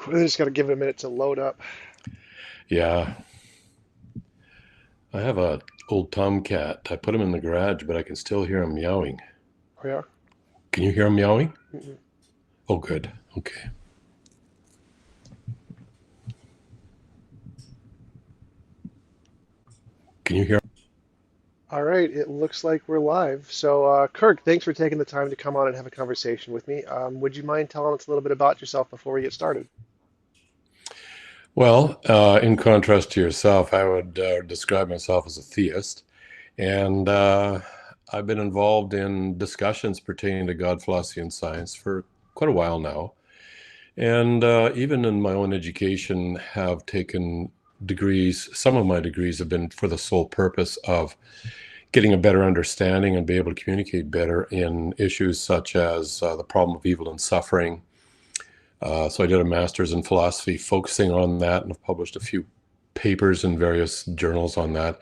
I just got to give it a minute to load up. Yeah, I have a old tomcat. I put him in the garage, but I can still hear him meowing. Oh, yeah? Can you hear him meowing? Mm-mm. Oh, good. Okay. Can you hear? All right, it looks like we're live. So, Kirk, thanks for taking the time to come on and have a conversation with me. Would you mind telling us a little bit about yourself before we get started? Well, in contrast to yourself, I would describe myself as a theist, and I've been involved in discussions pertaining to God, philosophy, and science for quite a while now. And even in my own education, have taken degrees. Some of my degrees have been for the sole purpose of getting a better understanding and be able to communicate better in issues such as the problem of evil and suffering. So I did a master's in philosophy focusing on that and have published a few papers in various journals on that.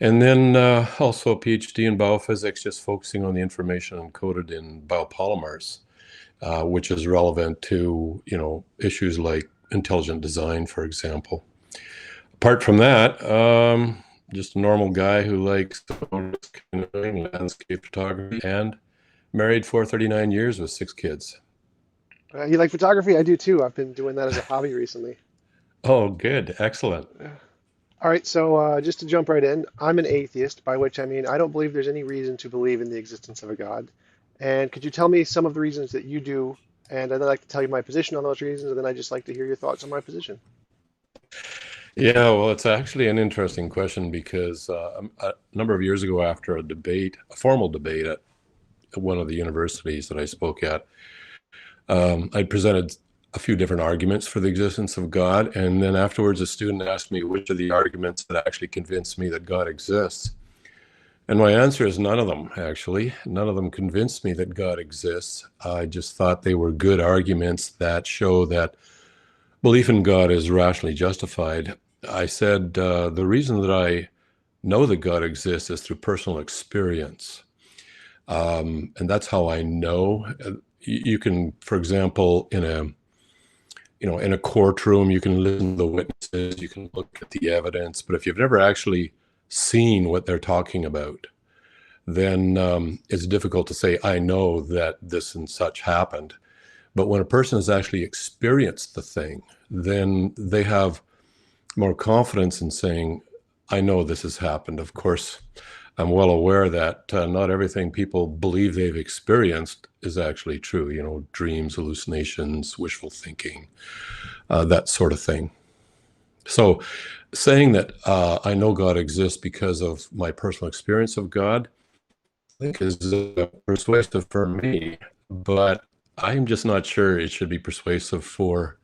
And then also a PhD in biophysics, just focusing on the information encoded in biopolymers, which is relevant to, issues like intelligent design, for example. Apart from that, just a normal guy who likes canoeing, landscape photography, and married for 39 years with 6 kids. You like photography? I do too. I've been doing that as a hobby recently. Oh, good. Excellent. Yeah. All right, so just to jump right in, I'm an atheist, by which I mean I don't believe there's any reason to believe in the existence of a God. And could you tell me some of the reasons that you do? And I'd like to tell you my position on those reasons, and then I'd just like to hear your thoughts on my position. Yeah, well, it's actually an interesting question because a number of years ago, after a debate, a formal debate at one of the universities that I spoke at, I presented a few different arguments for the existence of God. And then afterwards, a student asked me which of the arguments that actually convinced me that God exists. And my answer is none of them, actually. None of them convinced me that God exists. I just thought they were good arguments that show that belief in God is rationally justified. I said the reason that I know that God exists is through personal experience. And that's how I know. You can, for example, in a courtroom, you can listen to the witnesses, you can look at the evidence, but if you've never actually seen what they're talking about, then it's difficult to say, I know that this and such happened. But when a person has actually experienced the thing, then they have more confidence in saying, I know this has happened. Of course, I'm well aware that not everything people believe they've experienced is actually true. Dreams, hallucinations, wishful thinking, that sort of thing. So saying that I know God exists because of my personal experience of God, I think is persuasive for me, but I'm just not sure it should be persuasive for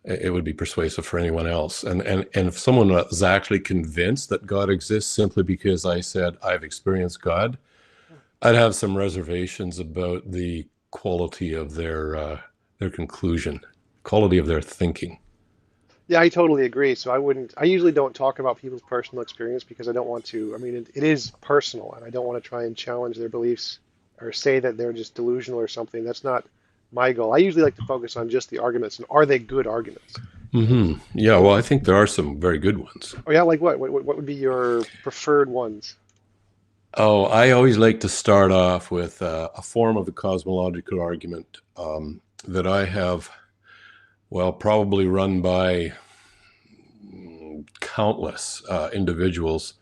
it would be persuasive for anyone else. And if someone is actually convinced that God exists simply because I said I've experienced God, I'd have some reservations about the quality of their conclusion, quality of their thinking. Yeah, I totally agree. So I wouldn't, I usually don't talk about people's personal experience because I don't want to, I mean, it is personal and I don't want to try and challenge their beliefs or say that they're just delusional or something. That's not my goal. I usually like to focus on just the arguments and are they good arguments? Yeah, And well, I think there are some very good ones. oh yeah, like what? What would be your preferred ones? Oh, I always like to start off with a form of the cosmological argument that I have, well, probably run by countless individuals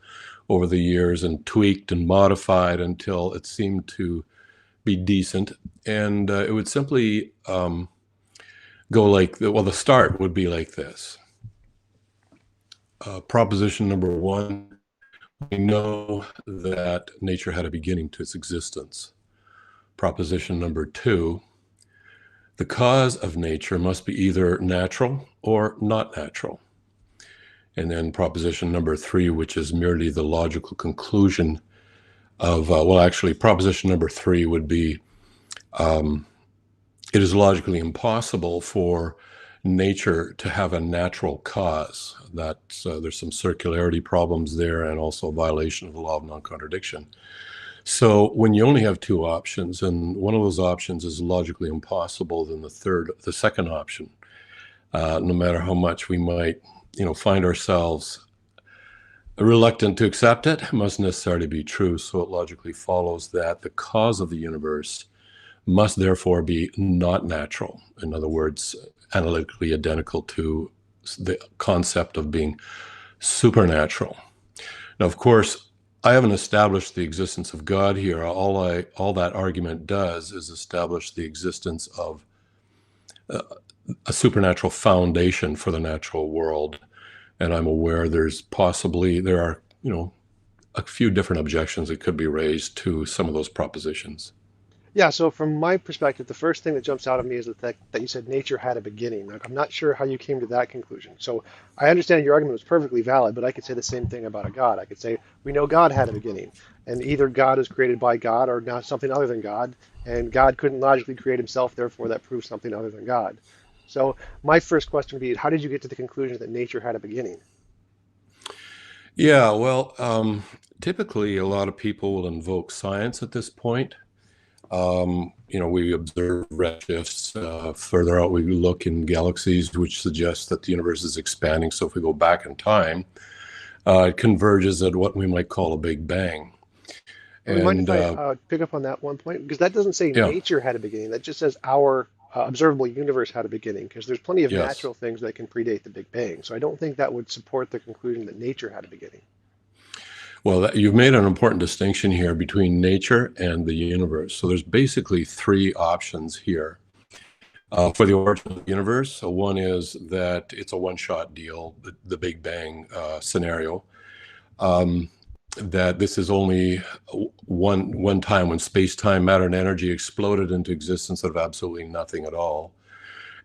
over the years and tweaked and modified until it seemed to be decent. And it would simply go like, well, the start would be like this. Proposition number one, we know that nature had a beginning to its existence. Proposition number two, the cause of nature must be either natural or not natural. And then proposition number three, which is merely the logical conclusion of, well, actually, proposition number three would be it is logically impossible for nature to have a natural cause. That there's some circularity problems there and also a violation of the law of non-contradiction. So when you only have two options, and one of those options is logically impossible, then the second option no matter how much we might, find ourselves reluctant to accept it, must necessarily be true. So it logically follows that the cause of the universe must therefore be not natural. In other words, analytically identical to the concept of being supernatural. Now, of course, I haven't established the existence of God here. All that argument does is establish the existence of a supernatural foundation for the natural world. And I'm aware there are, a few different objections that could be raised to some of those propositions. Yeah, so from my perspective, the first thing that jumps out at me is the fact that you said nature had a beginning. Like, I'm not sure how you came to that conclusion. So I understand your argument was perfectly valid, but I could say the same thing about a God. I could say we know God had a beginning, and either God is created by God or not something other than God, and God couldn't logically create himself, therefore that proves something other than God. So my first question would be, how did you get to the conclusion that nature had a beginning? Yeah, well, typically a lot of people will invoke science at this point. We observe redshifts. Further out, we look in galaxies, which suggests that the universe is expanding. So if we go back in time, it converges at what we might call a Big Bang. Would you mind if And I pick up on that one point? Because that doesn't say yeah, nature had a beginning. That just says our observable universe had a beginning, because there's plenty of yes. natural things that can predate the Big Bang. So I don't think that would support the conclusion that nature had a beginning. Well, you've made an important distinction here between nature and the universe. So there's basically three options here for the origin of the universe. So one is that it's a one-shot deal, the Big Bang scenario. Um, that this is only one time when space-time, matter, and energy exploded into existence out of absolutely nothing at all,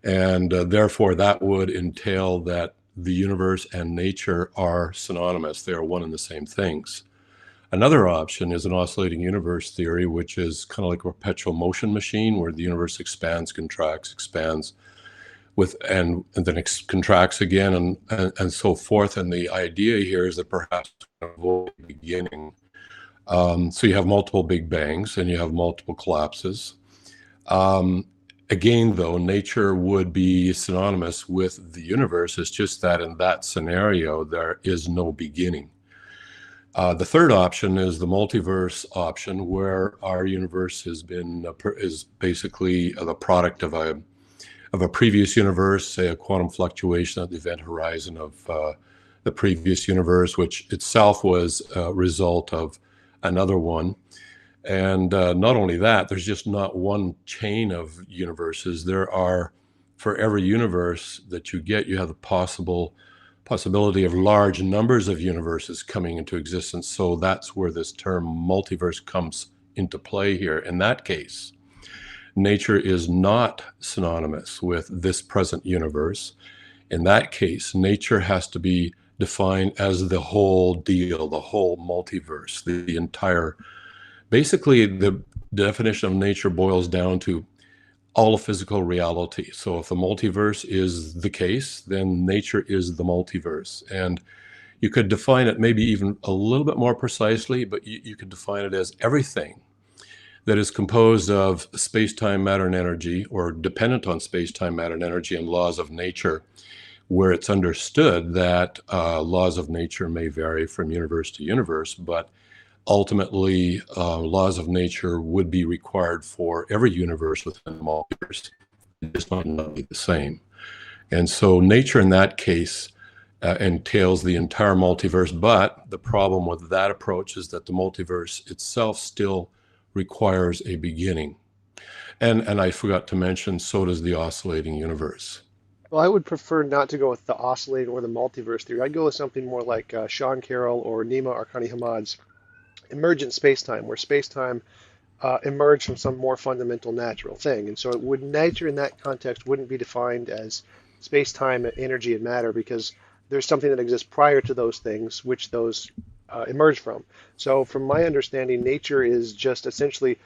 and therefore that would entail that the universe and nature are synonymous. They are one and the same things. Another option is an oscillating universe theory, which is kind of like a perpetual motion machine where the universe expands, contracts, expands and then contracts again and so forth. And the idea here is that perhaps avoid beginning. So you have multiple Big Bangs and you have multiple collapses. Um, Again, though, nature would be synonymous with the universe. It's just that in that scenario, there is no beginning. The third option is the multiverse option, where our universe is basically the product of a previous universe, say a quantum fluctuation at the event horizon of the previous universe, which itself was a result of another one. And not only that, there's just not one chain of universes. There are, for every universe that you get, you have the possibility of large numbers of universes coming into existence. So that's where this term multiverse comes into play here. In that case, nature is not synonymous with this present universe. In that case, nature has to be defined as the whole deal, the whole multiverse, the entire. Basically, the definition of nature boils down to all of physical reality. So if the multiverse is the case, then nature is the multiverse. And you could define it maybe even a little bit more precisely, but you could define it as everything that is composed of space-time, matter, and energy, or dependent on space-time, matter, and energy and laws of nature, where it's understood that laws of nature may vary from universe to universe, but ultimately laws of nature would be required for every universe within the multiverse. It just might not be the same. And so nature in that case entails the entire multiverse, but the problem with that approach is that the multiverse itself still requires a beginning. And I forgot to mention, so does the oscillating universe. Well, I would prefer not to go with the oscillating or the multiverse theory. I'd go with something more like Sean Carroll or Nima Arkani-Hamad's emergent spacetime, where spacetime emerged from some more fundamental natural thing. And so it would nature in that context wouldn't be defined as space-time, energy, and matter, because there's something that exists prior to those things, which those emerge from. So from my understanding, nature is just essentially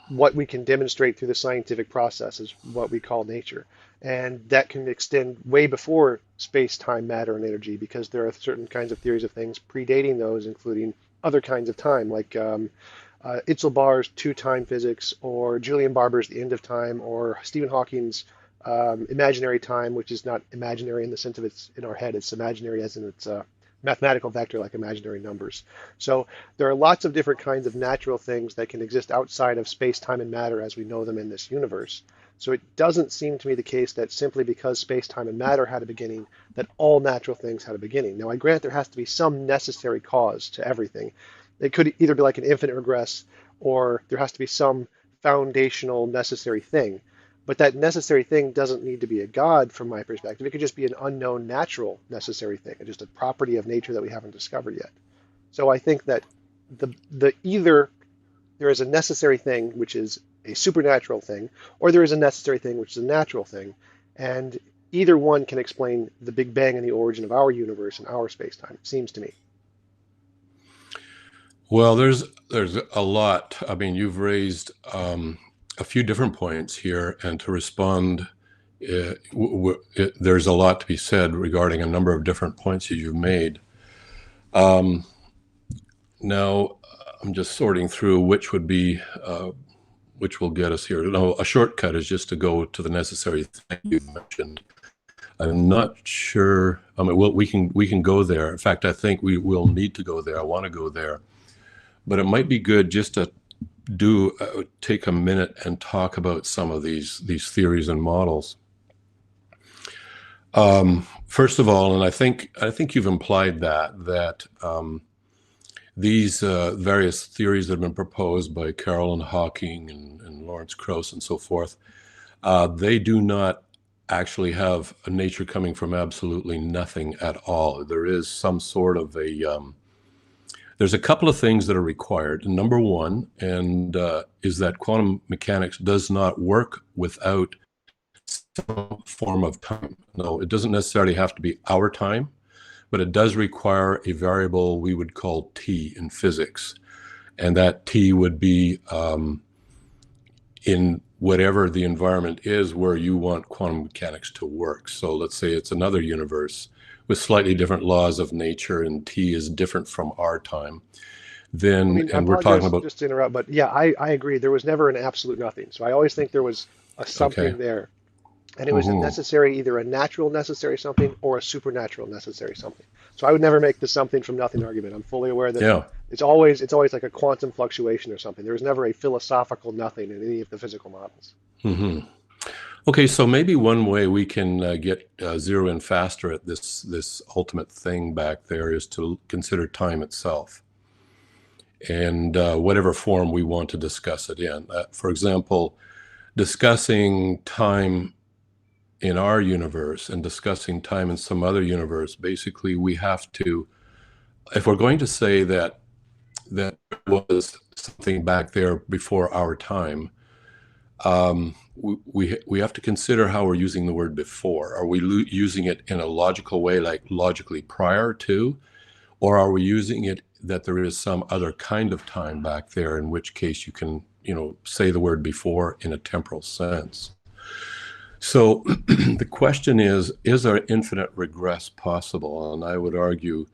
what we can demonstrate through the scientific process is what we call nature. And that can extend way before space, time, matter, and energy, because there are certain kinds of theories of things predating those, including other kinds of time, like Itzel Barr's two-time physics, or Julian Barber's The End of Time, or Stephen Hawking's imaginary time, which is not imaginary in the sense of it's in our head. It's imaginary as in it's a mathematical vector like imaginary numbers. So there are lots of different kinds of natural things that can exist outside of space, time, and matter as we know them in this universe. So it doesn't seem to me the case that simply because space, time, and matter had a beginning, that all natural things had a beginning. Now, I grant there has to be some necessary cause to everything. It could either be like an infinite regress, or there has to be some foundational necessary thing. But that necessary thing doesn't need to be a God from my perspective. It could just be an unknown natural necessary thing, just a property of nature that we haven't discovered yet. So I think that the either there is a necessary thing which is a supernatural thing, or there is a necessary thing which is a natural thing, and either one can explain the Big Bang and the origin of our universe and our space-time, it seems to me. Well, there's a lot. I mean, you've raised a few different points here, and to respond, there's a lot to be said regarding a number of different points that you've made. Um, Now, I'm just sorting through which will get us here. No, a shortcut is just to go to the necessary thing you mentioned. I'm not sure. I mean, well, we can go there. In fact, I think we will need to go there. I want to go there, but it might be good just to take a minute and talk about some of these theories and models. First of all, and I think you've implied that these various theories that have been proposed by Carolyn Hawking and Lawrence Krauss and so forth, they do not actually have a nature coming from absolutely nothing at all. There is some sort of there's a couple of things that are required. Number one, and is that quantum mechanics does not work without some form of time. No, it doesn't necessarily have to be our time, but it does require a variable we would call t in physics. And that t would be in whatever the environment is where you want quantum mechanics to work. So let's say it's another universe with slightly different laws of nature, and t is different from our time. I Then, mean, I and we're talking apologize about, just to interrupt, but yeah, I agree. There was never an absolute nothing. So I always think there was a okay. something there. And it was a Hmm. necessary, either a natural necessary something or a supernatural necessary something. So I would never make the something from nothing argument. I'm fully aware that Yeah. it's always like a quantum fluctuation or something. There was never a philosophical nothing in any of the physical models. Hmm. Okay, so maybe one way we can get zero in faster at this ultimate thing back there is to consider time itself, and whatever form we want to discuss it in. For example, discussing time in our universe and discussing time in some other universe, basically we have to, if we're going to say that there was something back there before our time, we have to consider how we're using the word before. Are we using it in a logical way, like logically prior to, or are we using it that there is some other kind of time back there, in which case you can, say the word before in a temporal sense? So the question is there infinite regress possible? And I would argue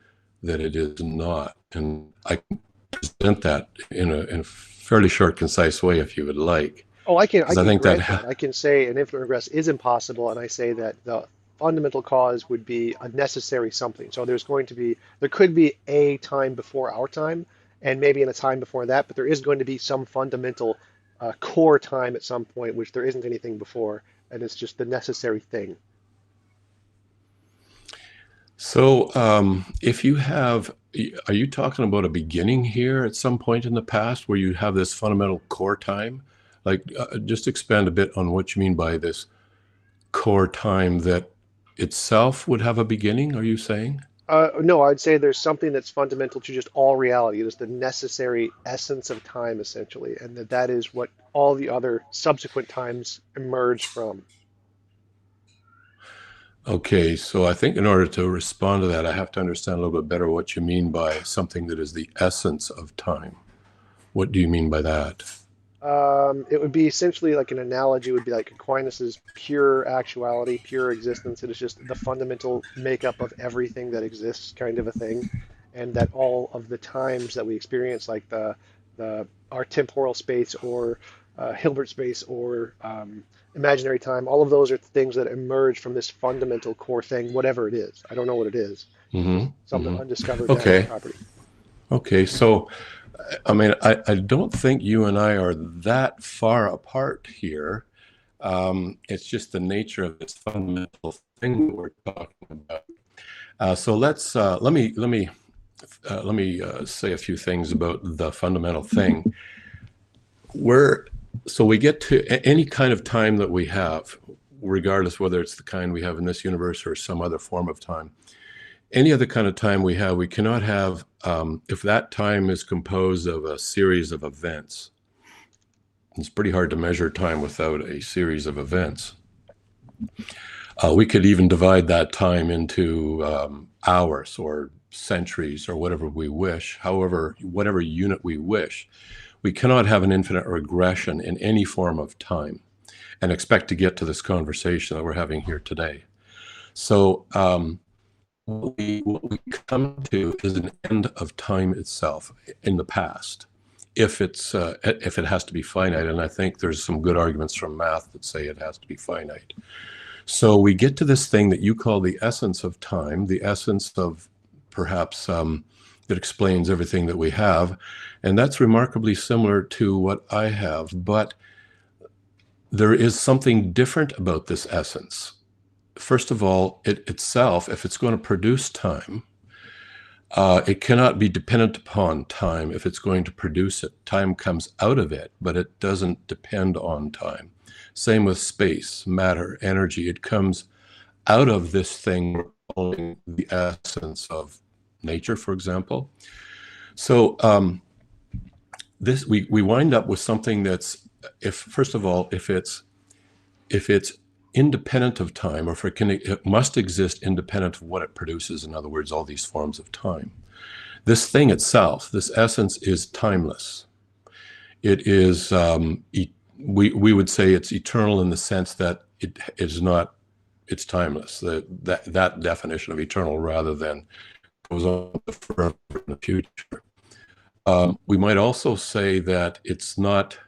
that it is not. And I can present that in a fairly short, concise way if you would like, Oh, I because I can think grant that that. I can say an infinite regress is impossible, and I say that the fundamental cause would be a necessary something. So there could be a time before our time, and maybe in a time before that, but there is going to be some fundamental core time at some point, which there isn't anything before, and it's just the necessary thing. so. If you have, are you talking about a beginning here at some point in the past where you have this fundamental core time? Like, just expand a bit on what you mean by this core time that itself would have a beginning, are you saying? No, I'd say there's something that's fundamental to just all reality. It is the necessary essence of time, essentially, and that is what all the other subsequent times emerge from. Okay, so I think in order to respond to that, I have to understand a little bit better what you mean by something that is the essence of time. What do you mean by that? It would be essentially like an analogy would be like Aquinas's pure actuality, pure existence. It is just the fundamental makeup of everything that exists, kind of a thing, and that all of the times that we experience, like the our temporal space or Hilbert space or imaginary time. All of those are things that emerge from this fundamental core thing, whatever it is. I don't know what it is. It's just Mm-hmm. some Mm-hmm. undiscovered natural Okay. property. Okay. So, I mean, I don't think you and I are that far apart here. It's just the nature of this fundamental thing that we're talking about. So let me say a few things about the fundamental thing. We're so we get to any kind of time that we have, regardless whether it's the kind we have in this universe or some other form of time. Any other kind of time we have, we cannot have if that time is composed of a series of events. It's pretty hard to measure time without a series of events. We could even divide that time into hours or centuries or whatever we wish, however, whatever unit we wish. We cannot have an infinite regression in any form of time and expect to get to this conversation that we're having here today. So, what we come to is an end of time itself in the past, if it has to be finite, and I think there's some good arguments from math that say it has to be finite. So we get to this thing that you call the essence of time, the essence of perhaps that explains everything that we have, and that's remarkably similar to what I have, but there is something different about this essence. First of all, it itself, if it's going to produce time, it cannot be dependent upon time if it's going to produce it. Time comes out of it, but it doesn't depend on time. Same with space, matter, energy. It comes out of this thing we're calling the essence of nature, for example. So this we wind up with something that's, if first of all, if it's independent of time, or if it must exist independent of what it produces, in other words, all these forms of time. This thing itself, this essence, is timeless. It is, we would say it's eternal in the sense that it is not, it's timeless. That definition of eternal rather than goes on forever in the future. We might also say that it's not,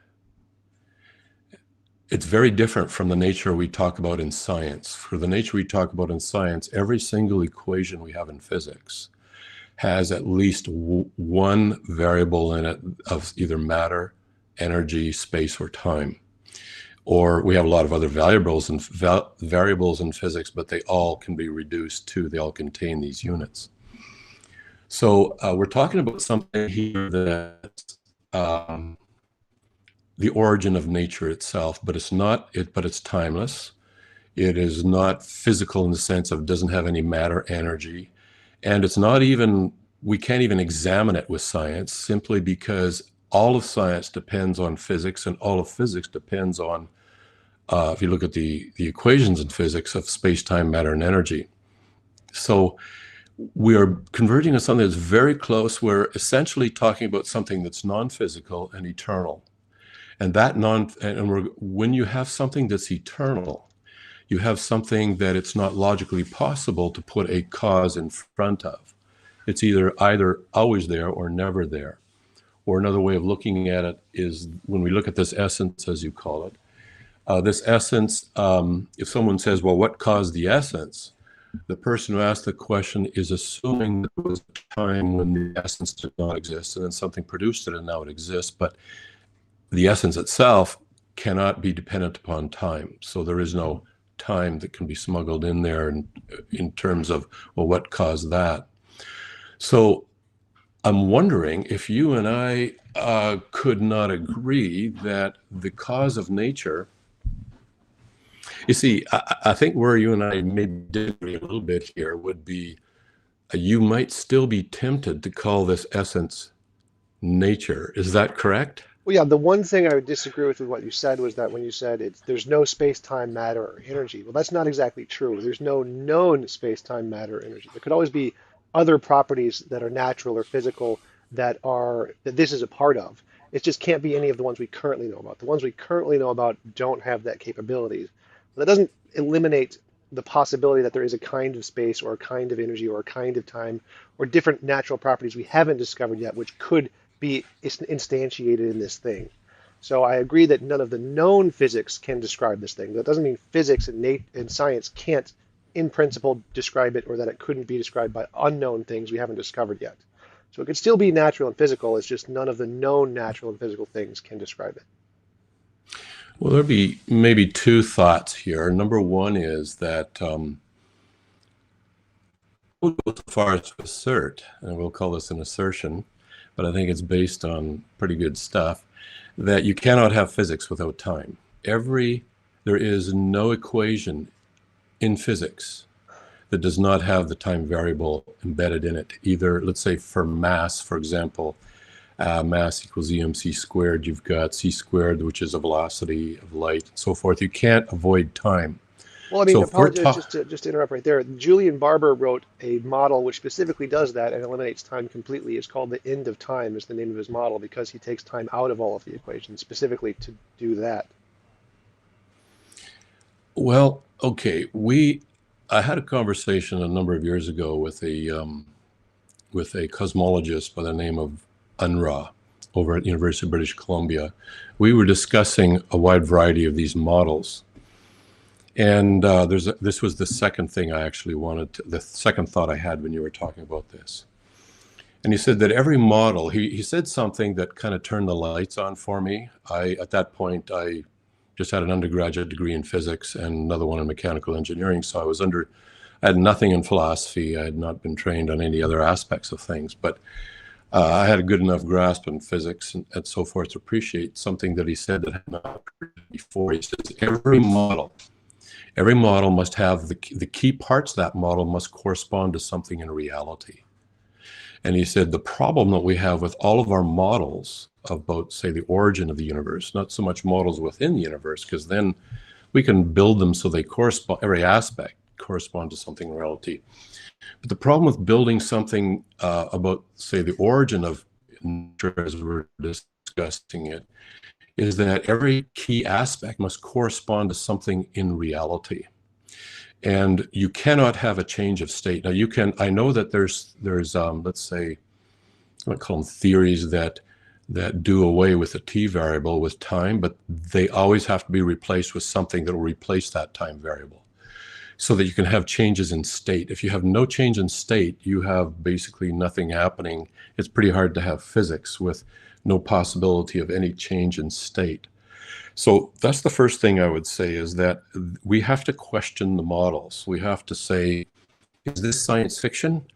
it's very different from the nature we talk about in science. For the nature we talk about in science, every single equation we have in physics has at least one variable in it of either matter, energy, space, or time. Or we have a lot of other variables in physics, but they all can be reduced to, they all contain these units. So we're talking about something here that's the origin of nature itself, but it's not it, but it's timeless. It is not physical in the sense of doesn't have any matter, energy, and it's not even, we can't even examine it with science simply because all of science depends on physics, and all of physics depends on, if you look at the equations in physics of space-time, matter, and energy. So we are converging on something that's very close. We're essentially talking about something that's non-physical and eternal. And when you have something that's eternal, you have something that it's not logically possible to put a cause in front of. It's either always there or never there. Or another way of looking at it is when we look at this essence, as you call it, this essence, if someone says, well, what caused the essence? The person who asked the question is assuming that there was a time when the essence did not exist, and then something produced it and now it exists. But the essence itself cannot be dependent upon time. So there is no time that can be smuggled in there in terms of, well, what caused that? So I'm wondering if you and I could not agree that the cause of nature, you see, I think where you and I maybe disagree a little bit here would be, you might still be tempted to call this essence nature. Is that correct? Well, yeah, the one thing I would disagree with what you said was that when you said there's no space-time, matter, or energy. Well, that's not exactly true. There's no known space-time, matter, or energy. There could always be other properties that are natural or physical that this is a part of. It just can't be any of the ones we currently know about. The ones we currently know about don't have that capability. That doesn't eliminate the possibility that there is a kind of space or a kind of energy or a kind of time or different natural properties we haven't discovered yet, which could be instantiated in this thing. So I agree that none of the known physics can describe this thing. That doesn't mean physics and science can't, in principle, describe it, or that it couldn't be described by unknown things we haven't discovered yet. So it could still be natural and physical. It's just none of the known natural and physical things can describe it. Well, there'd be maybe two thoughts here. Number one is that we'll go so far as to assert, and we'll call this an assertion, but I think it's based on pretty good stuff, that you cannot have physics without time. There is no equation in physics that does not have the time variable embedded in it. Either, let's say for mass, for example, mass equals emc squared, you've got c squared, which is a velocity of light, and so forth. You can't avoid time. Well, I mean, So if we're apologize just to interrupt right there. Julian Barber wrote a model which specifically does that and eliminates time completely. It's called the end of time is the name of his model because he takes time out of all of the equations specifically to do that. well, okay, I had a conversation a number of years ago with a cosmologist by the name of Unruh over at University of British Columbia. We were discussing a wide variety of these models. And this was the second thing I actually the second thought I had when you were talking about this. And he said that every model, he said something that kind of turned the lights on for me. At that point, I just had an undergraduate degree in physics and another one in mechanical engineering. So I had nothing in philosophy. I had not been trained on any other aspects of things, but I had a good enough grasp in physics and so forth to appreciate something that he said that had not occurred before. He says every model must have the key parts of that model must correspond to something in reality. And he said the problem that we have with all of our models about, say, the origin of the universe, not so much models within the universe, because then we can build them so they correspond, every aspect correspond to something in reality. But the problem with building something about, say, the origin of nature as we're discussing it, is that every key aspect must correspond to something in reality. And you cannot have a change of state. Now I know that there's let's say, I call them theories that do away with the t variable with time, but they always have to be replaced with something that will replace that time variable so that you can have changes in state. If you have no change in state, you have basically nothing happening. It's pretty hard to have physics with no possibility of any change in state. So that's the first thing I would say, is that we have to question the models. We have to say, is this science fiction,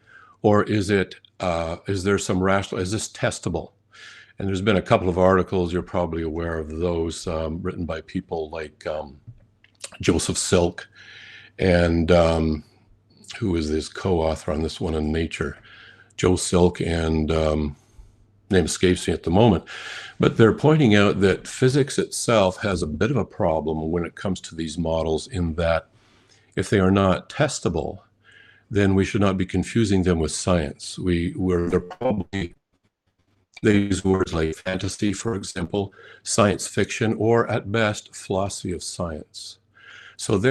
or is there some rational, is this testable? And there's been a couple of articles, you're probably aware of those, written by people like Joseph Silk and who is this co-author on this one in Nature, Joe Silk and name escapes me at the moment, but they're pointing out that physics itself has a bit of a problem when it comes to these models, in that if they are not testable, then we should not be confusing them with science. They're probably, they use words like fantasy, for example, science fiction, or at best, philosophy of science. So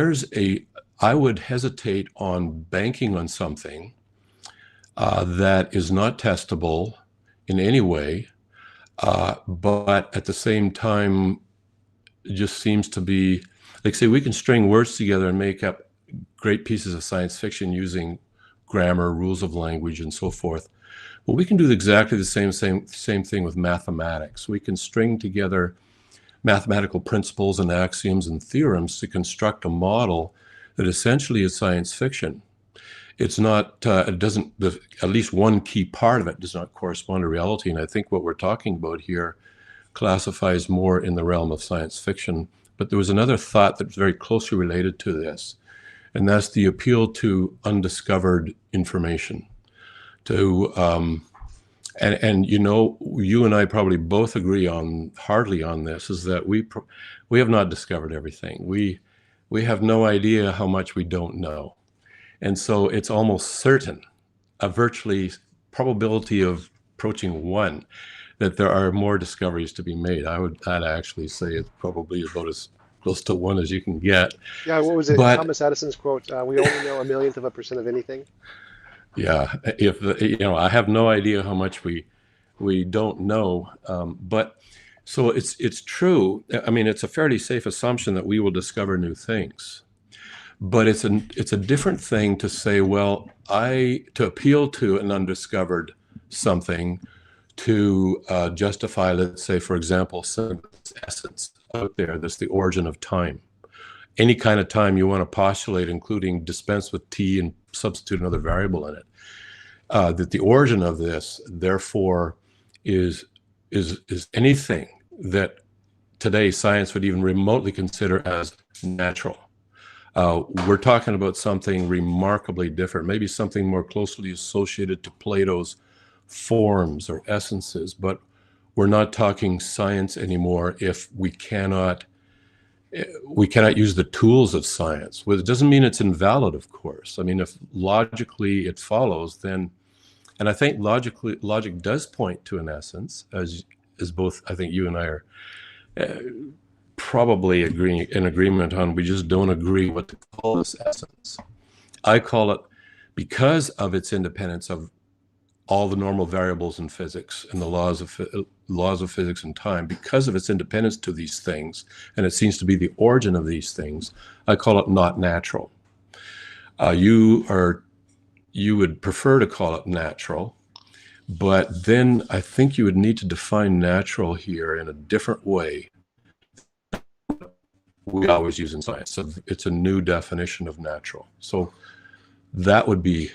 I would hesitate on banking on something that is not testable in any way, but at the same time, it just seems to be, like, say, we can string words together and make up great pieces of science fiction using grammar, rules of language, and so forth. Well, we can do exactly the same thing with mathematics. We can string together mathematical principles and axioms and theorems to construct a model that essentially is science fiction. It's not, it doesn't, at least one key part of it does not correspond to reality. And I think what we're talking about here classifies more in the realm of science fiction. But there was another thought that's very closely related to this, and that's the appeal to undiscovered information. And you know, you and I probably both agree hardly on this, is that we have not discovered everything. We have no idea how much we don't know. And so it's almost certain, a virtually probability of approaching 1, that there are more discoveries to be made. I'd actually say it's probably about as close to 1 as you can get. Yeah, what was it? But Thomas Edison's quote, we only know 1/1000% of anything. yeah, I have no idea how much we don't know. But So it's true. I mean, it's a fairly safe assumption that we will discover new things. But it's a different thing to say, well, to appeal to an undiscovered something to justify, let's say, for example, some essence out there that's the origin of time. Any kind of time you want to postulate, including dispense with t and substitute another variable in it, that the origin of this, therefore, is anything that today science would even remotely consider as natural. We're talking about something remarkably different, maybe something more closely associated to Plato's forms or essences, but we're not talking science anymore if we cannot use the tools of science. Well, it doesn't mean it's invalid, of course. I mean, if logically it follows, then, and I think logic does point to an essence, as both I think you and I are probably in agreement on. We just don't agree what to call this essence. I call it, because of its independence of all the normal variables in physics and the laws of physics and time, because of its independence to these things, and it seems to be the origin of these things, I call it not natural. You would prefer to call it natural, but then I think you would need to define natural here in a different way we always use in science. So it's a new definition of natural. So that would be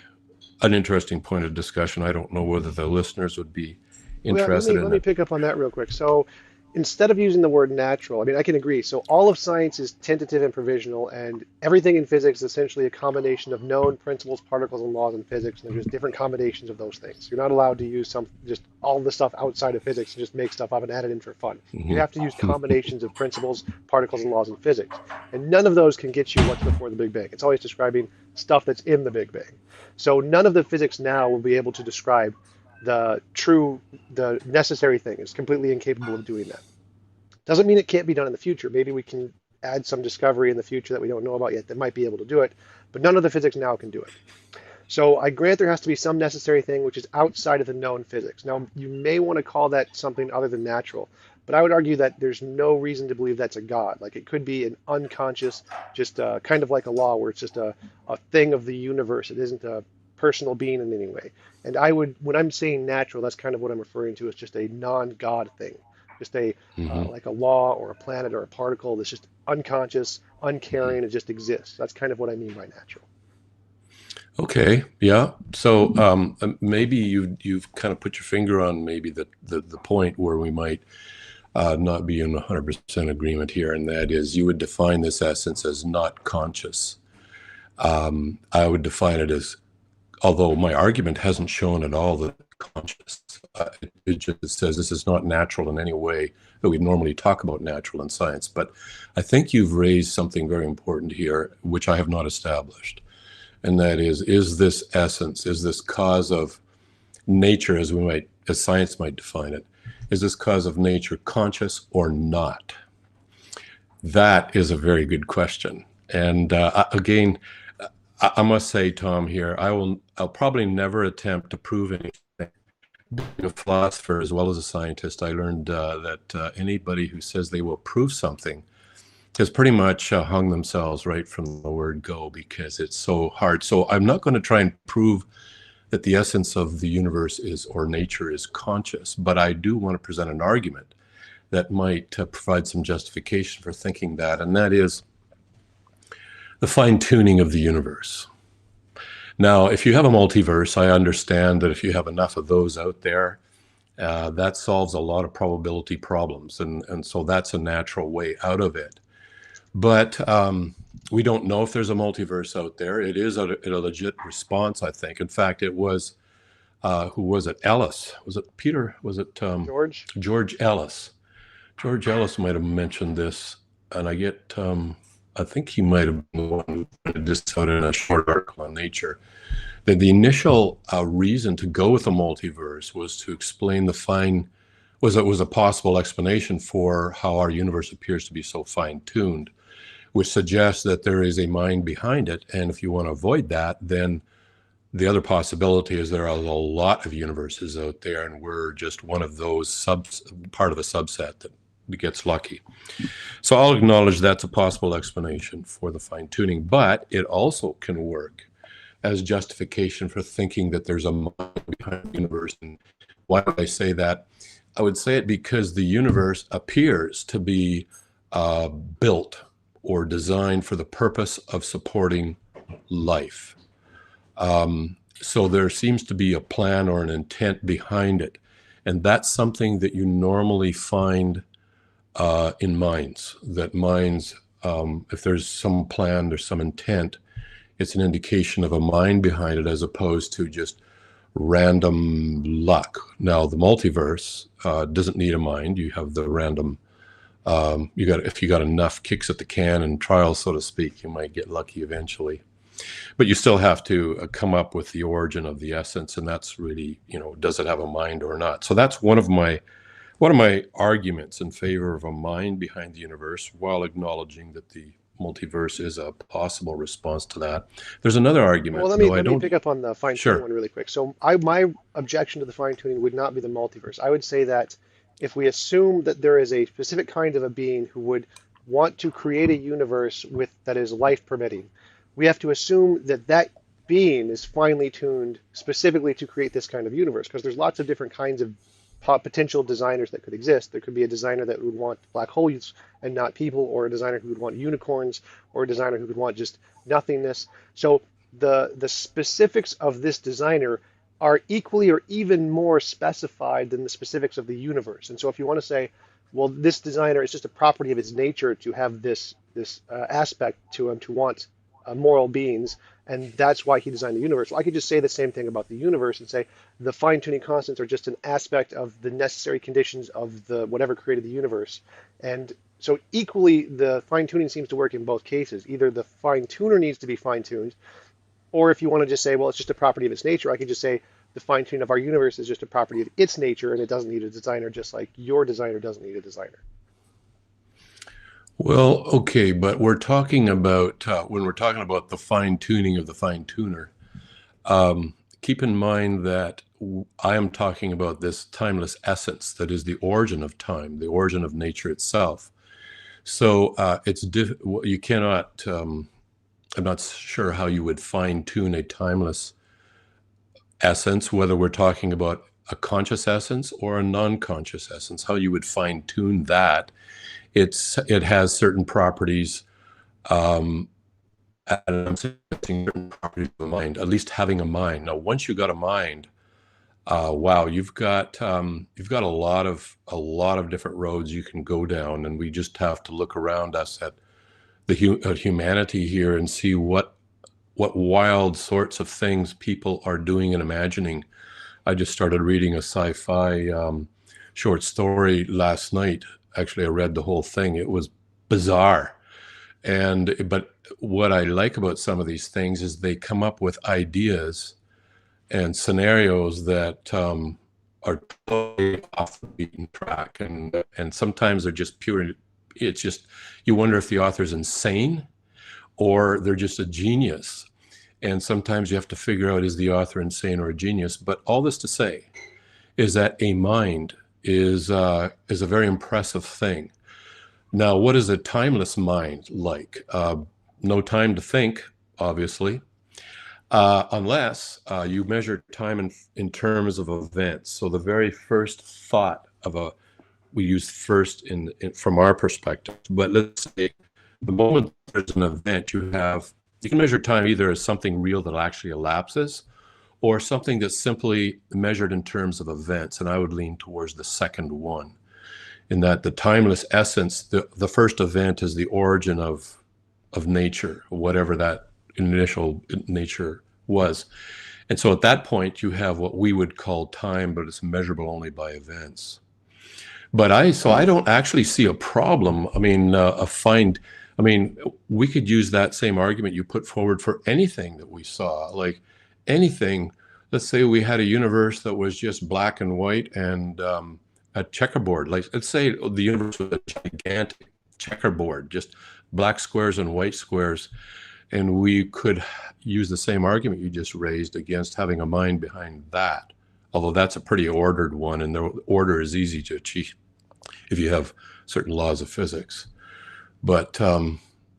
an interesting point of discussion. I don't know whether the listeners would be Well, interested in let me it. pick up on that real quick. So instead of using the word natural, I mean, I can agree. So all of science is tentative and provisional, and everything in physics is essentially a combination of known principles, particles, and laws in physics, and there's just different combinations of those things. You're not allowed to use just all the stuff outside of physics and just make stuff up and add it in for fun. You have to use combinations of principles, particles, and laws in physics. And none of those can get you what's before the Big Bang. It's always describing stuff that's in the Big Bang. So none of the physics now will be able to describe the necessary thing. Is completely incapable of doing that. Doesn't mean it can't be done in the future. Maybe we can add some discovery in the future that we don't know about yet that might be able to do it, but none of the physics now can do it. So I grant there has to be some necessary thing which is outside of the known physics. Now, you may want to call that something other than natural, but I would argue that there's no reason to believe that's a God. Like it could be an unconscious, just kind of like a law where it's just a thing of the universe. It isn't a personal being in any way. And when I'm saying natural, that's kind of what I'm referring to as just a non-God thing, just Mm-hmm. like a law or a planet or a particle that's just unconscious, uncaring, it just exists. That's kind of what I mean by natural. Okay, yeah. So maybe you've kind of put your finger on maybe the point where we might not be in 100% agreement here, and that is you would define this essence as not conscious. I would define it as, although my argument hasn't shown at all that it's conscious, it just says this is not natural in any way that we normally talk about natural in science. But I think you've raised something very important here, which I have not established. And that is this essence, is this cause of nature, as science might define it, is this cause of nature conscious or not? That is a very good question. And again, I must say, Tom, here, I'll probably never attempt to prove anything. Being a philosopher as well as a scientist, I learned that anybody who says they will prove something has pretty much hung themselves right from the word go, because it's so hard. So I'm not going to try and prove that the essence of the universe or nature is conscious, but I do want to present an argument that might provide some justification for thinking that, and that is the fine-tuning of the universe. Now, if you have a multiverse, I understand that if you have enough of those out there, that solves a lot of probability problems, and so that's a natural way out of it. But we don't know if there's a multiverse out there. It is a legit response, I think. In fact, it was, who was it? Ellis. Was it Peter? Was it George? George Ellis? George Ellis might have mentioned this, and I think he might have been the one who pointed this out in a short article on Nature, that the initial reason to go with a multiverse was to explain was a possible explanation for how our universe appears to be so fine-tuned, which suggests that there is a mind behind it. And if you want to avoid that, then the other possibility is there are a lot of universes out there, and we're just one of those part of a subset gets lucky. So I'll acknowledge that's a possible explanation for the fine-tuning, but it also can work as justification for thinking that there's a mind behind the universe. And why do I say that? I would say it because the universe appears to be built or designed for the purpose of supporting life. So there seems to be a plan or an intent behind it. And that's something that you normally find in minds, that minds, if there's some plan, there's some intent, it's an indication of a mind behind it as opposed to just random luck. Now, the multiverse doesn't need a mind. You have the random, if you got enough kicks at the can and trials, so to speak, you might get lucky eventually. But you still have to come up with the origin of the essence, and that's really, does it have a mind or not? So that's one of my arguments in favor of a mind behind the universe, while acknowledging that the multiverse is a possible response to that. There's another argument. Well, let me pick up on the fine-tuning Sure. one really quick. So my objection to the fine-tuning would not be the multiverse. I would say that if we assume that there is a specific kind of a being who would want to create a universe that is life permitting, we have to assume that that being is finely tuned specifically to create this kind of universe, because there's lots of different kinds of potential designers that could exist. There could be a designer that would want black holes and not people, or a designer who would want unicorns, or a designer who would want just nothingness. So the specifics of this designer are equally or even more specified than the specifics of the universe. And so if you want to say, well, this designer is just a property of its nature to have this aspect to him, to want moral beings, and that's why he designed the universe. Well, I could just say the same thing about the universe and say the fine-tuning constants are just an aspect of the necessary conditions of the whatever created the universe. And so equally, the fine-tuning seems to work in both cases. Either the fine-tuner needs to be fine-tuned, or if you want to just say, well, it's just a property of its nature, I could just say the fine-tuning of our universe is just a property of its nature, and it doesn't need a designer, just like your designer doesn't need a designer. Well, okay, but we're talking about when we're talking about the fine tuning of the fine tuner, keep in mind that I am talking about this timeless essence that is the origin of time, the origin of nature itself. So you cannot. I'm not sure how you would fine tune a timeless essence, whether we're talking about a conscious essence or a non-conscious essence. How you would fine tune that. It has certain properties, and I'm saying certain properties of the mind, at least having a mind. Now, once you got a mind, wow, you've got a lot of different roads you can go down, and we just have to look around us at at humanity here and see what wild sorts of things people are doing and imagining. I just started reading a sci-fi short story last night. Actually, I read the whole thing. It was bizarre. But what I like about some of these things is they come up with ideas and scenarios that are totally off the beaten track. And sometimes they're just pure, it's just, you wonder if the author's insane or they're just a genius. And sometimes you have to figure out, is the author insane or a genius? But all this to say is that a mind is a very impressive thing. Now, what is a timeless mind like? No time to think, obviously, unless you measure time in terms of events. So the very first thought we use first from our perspective. But let's say the moment there's an event, you can measure time either as something real that actually elapses, or something that's simply measured in terms of events. And I would lean towards the second one, in that the timeless essence, the first event is the origin of nature, whatever that initial nature was. And so at that point, you have what we would call time, but it's measurable only by events. But I don't actually see a problem. I mean, we could use that same argument you put forward for anything that we saw, like anything. Let's say we had a universe that was just black and white and a checkerboard. Like, let's say the universe was a gigantic checkerboard, just black squares and white squares. And we could use the same argument you just raised against having a mind behind that. Although that's a pretty ordered one, and the order is easy to achieve if you have certain laws of physics. But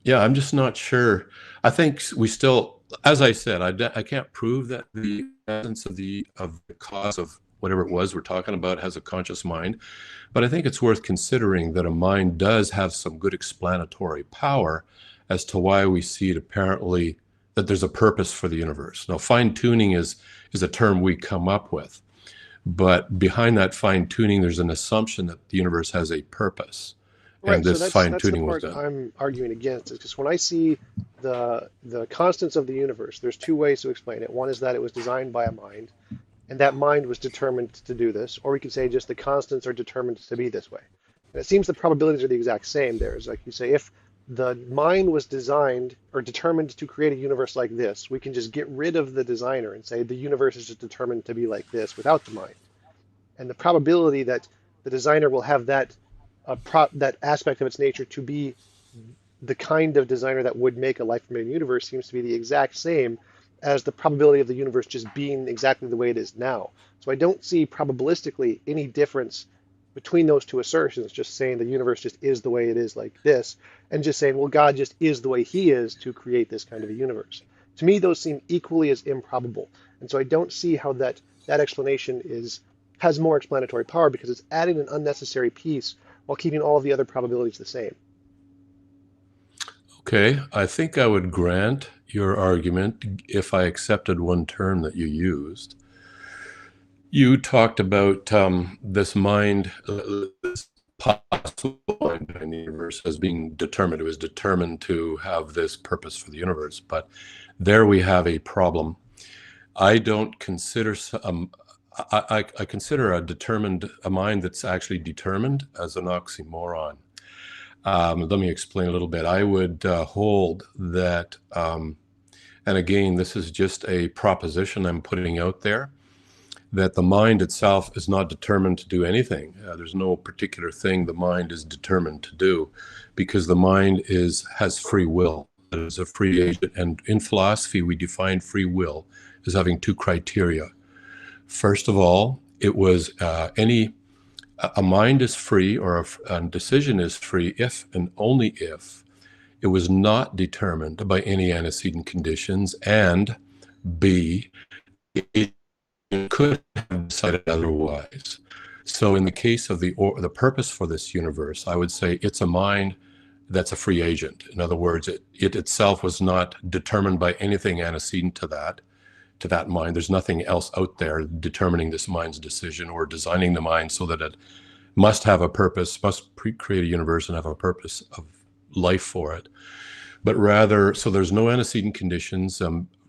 yeah, I'm just not sure. I think we still, as I said, I can't prove that the essence of the cause of whatever it was we're talking about has a conscious mind. But I think it's worth considering that a mind does have some good explanatory power as to why we see it apparently that there's a purpose for the universe. Now, fine tuning is a term we come up with, but behind that fine tuning, there's an assumption that the universe has a purpose, Right, and so this that's fine that's the tuning was part done. I'm arguing against, is because when I see the constants of the universe, there's two ways to explain it. One is that it was designed by a mind, and that mind was determined to do this, or we could say just the constants are determined to be this way. And it seems the probabilities are the exact same there. It's like you say, if the mind was designed or determined to create a universe like this, we can just get rid of the designer and say the universe is just determined to be like this without the mind. And the probability that the designer will have that aspect of its nature to be the kind of designer that would make a life-permitting universe seems to be the exact same as the probability of the universe just being exactly the way it is now. So I don't see probabilistically any difference between those two assertions, just saying the universe just is the way it is like this, and just saying, well, God just is the way he is to create this kind of a universe. To me, those seem equally as improbable. And so I don't see how that explanation has more explanatory power because it's adding an unnecessary piece while keeping all of the other probabilities the same. Okay, I think I would grant your argument if I accepted one term that you used. You talked about this mind, this possible mind behind the universe as being determined. It was determined to have this purpose for the universe. But there we have a problem. I don't consider I consider a mind that's actually determined as an oxymoron. Let me explain a little bit. I would hold that, and again, this is just a proposition I'm putting out there, that the mind itself is not determined to do anything. There's no particular thing the mind is determined to do, because the mind has free will. It is a free agent, and in philosophy, we define free will as having two criteria. First of all, it was a mind is free, or a decision is free if and only if it was not determined by any antecedent conditions, and B, it could have decided otherwise. So in the case of the purpose for this universe, I would say it's a mind that's a free agent. In other words, it itself was not determined by anything antecedent to that mind. There's nothing else out there determining this mind's decision or designing the mind so that it must have a purpose, must create a universe and have a purpose of life for it. But rather, so there's no antecedent conditions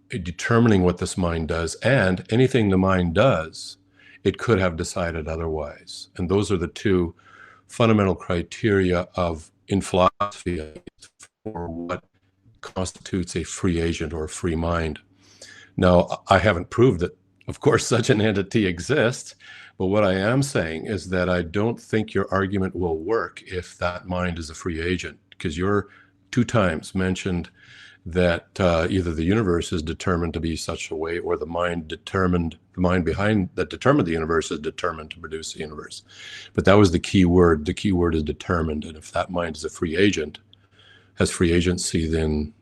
determining what this mind does, and anything the mind does, it could have decided otherwise. And those are the two fundamental criteria in philosophy for what constitutes a free agent or a free mind. Now, I haven't proved that, of course, such an entity exists, but what I am saying is that I don't think your argument will work if that mind is a free agent, because you're two times mentioned that either the universe is determined to be such a way, or the mind behind that determined the universe is determined to produce the universe. But that was the key word. The key word is determined, and if that mind is a free agent, has free agency, then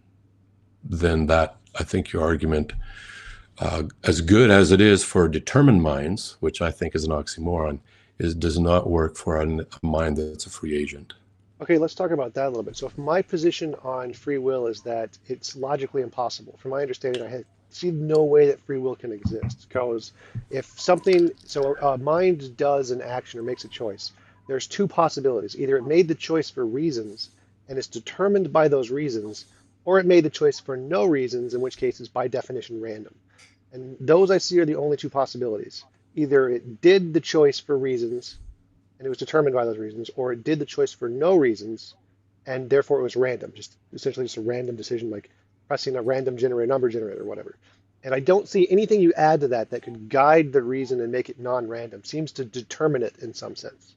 that, I think your argument, as good as it is for determined minds, which I think is an oxymoron, does not work for a mind that's a free agent. Okay, let's talk about that a little bit. So if my position on free will is that it's logically impossible, from my understanding, see no way that free will can exist. Because if something, so a mind does an action or makes a choice, there's two possibilities. Either it made the choice for reasons and it's determined by those reasons, or it made the choice for no reasons, in which case it's by definition random. And those I see are the only two possibilities. Either it did the choice for reasons and it was determined by those reasons, or it did the choice for no reasons and therefore it was random, just essentially just a random decision, like pressing a random generator, number generator, or whatever. And I don't see anything you add to that that could guide the reason and make it non-random. Seems to determine it in some sense.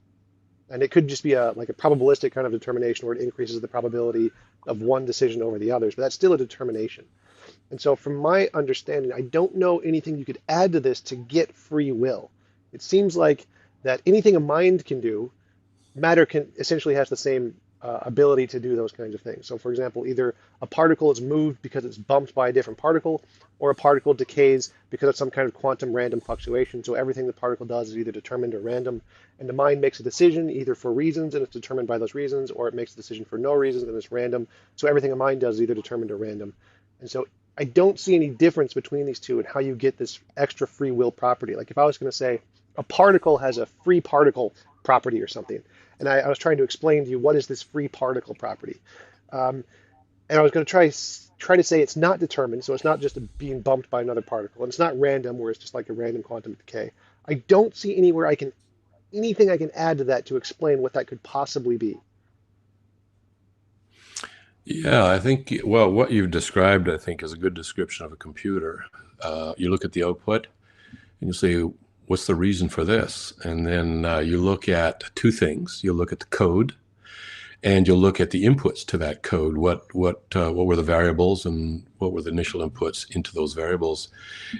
And it could just be like a probabilistic kind of determination where it increases the probability of one decision over the others, but that's still a determination. And so from my understanding, I don't know anything you could add to this to get free will. It seems like that anything a mind can do matter can essentially has the same ability to do those kinds of things. So, for example, either a particle is moved because it's bumped by a different particle, or a particle decays because of some kind of quantum random fluctuation. So everything the particle does is either determined or random, and the mind makes a decision either for reasons and it's determined by those reasons, or it makes a decision for no reasons and it's random. So everything a mind does is either determined or random. And so I don't see any difference between these two and how you get this extra free will property. Like if I was going to say a particle has a free particle property or something, and I was trying to explain to you what is this free particle property. Um, and I was going to try to say it's not determined, so it's not just being bumped by another particle, and it's not random, where it's just like a random quantum decay. I don't see anywhere anything I can add to that to explain what that could possibly be. Yeah, I think, well, what you've described, I think, is a good description of a computer. You look at the output and you say, what's the reason for this? And then you look at two things. You look at the code, and you'll look at the inputs to that code. What were the variables, and what were the initial inputs into those variables?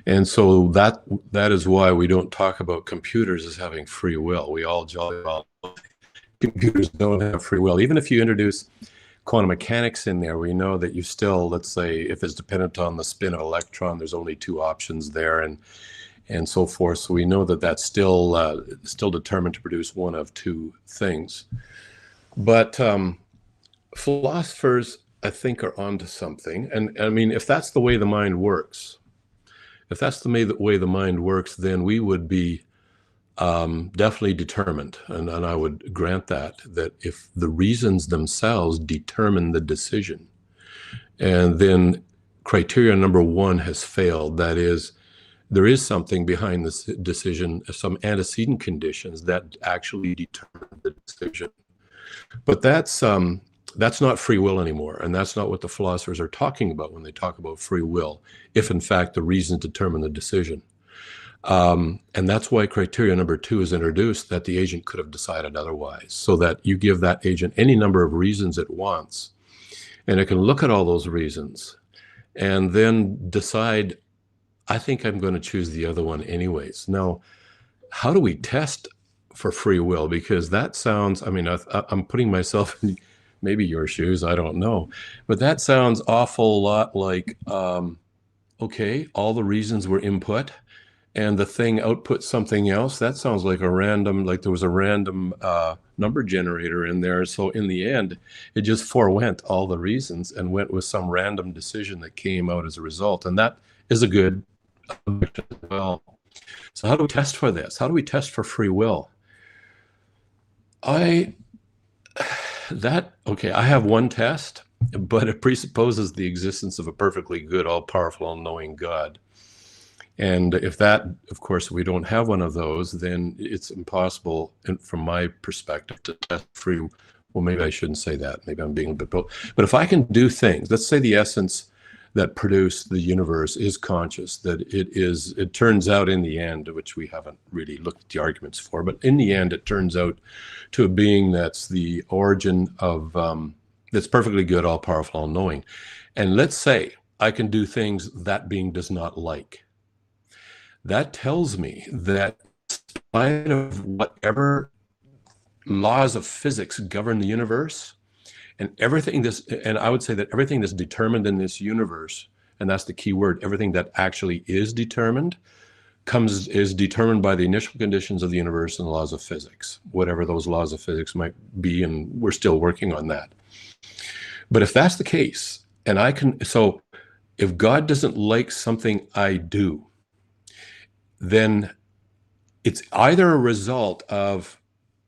And so that is why we don't talk about computers as having free will. We all jolly well computers don't have free will. Even if you introduce quantum mechanics in there, we know that you still, let's say, if it's dependent on the spin of an electron, there's only two options there, and so forth. So we know that that's still determined to produce one of two things. But philosophers, I think, are onto something. And I mean, if that's the way the mind works, then we would be definitely determined. And I would grant that if the reasons themselves determine the decision, and then criteria number one has failed, that is, there is something behind this decision, some antecedent conditions that actually determine the decision. But that's not free will anymore, and that's not what the philosophers are talking about when they talk about free will, if in fact the reasons determine the decision. And that's why criteria number two is introduced, that the agent could have decided otherwise, so that you give that agent any number of reasons it wants, and it can look at all those reasons and then decide, I think I'm going to choose the other one anyways. Now, how do we test for free will? Because that sounds, I mean, I'm putting myself in maybe your shoes, I don't know, but that sounds awful lot like, okay, all the reasons were input and the thing output something else. That sounds like like there was a random number generator in there. So in the end, it just forewent all the reasons and went with some random decision that came out as a result. And that is a good as well. So how do we test for this? How do we test for free will? I have one test, but it presupposes the existence of a perfectly good, all-powerful, all-knowing God. And if that, of course, we don't have one of those, then it's impossible, from my perspective, to test free. Well, maybe I shouldn't say that. Maybe I'm being a bit bold. But if I can do things, let's say the essence that produced the universe is conscious, that it turns out in the end, which we haven't really looked at the arguments for, but in the end, it turns out to a being that's the origin of, that's perfectly good, all-powerful, all-knowing. And let's say I can do things that being does not like. That tells me that in spite of whatever laws of physics govern the universe, and I would say that everything that's determined in this universe, and that's the key word, everything that actually is determined, is determined by the initial conditions of the universe and the laws of physics, whatever those laws of physics might be, and we're still working on that. But if that's the case, so if God doesn't like something I do, then it's either a result of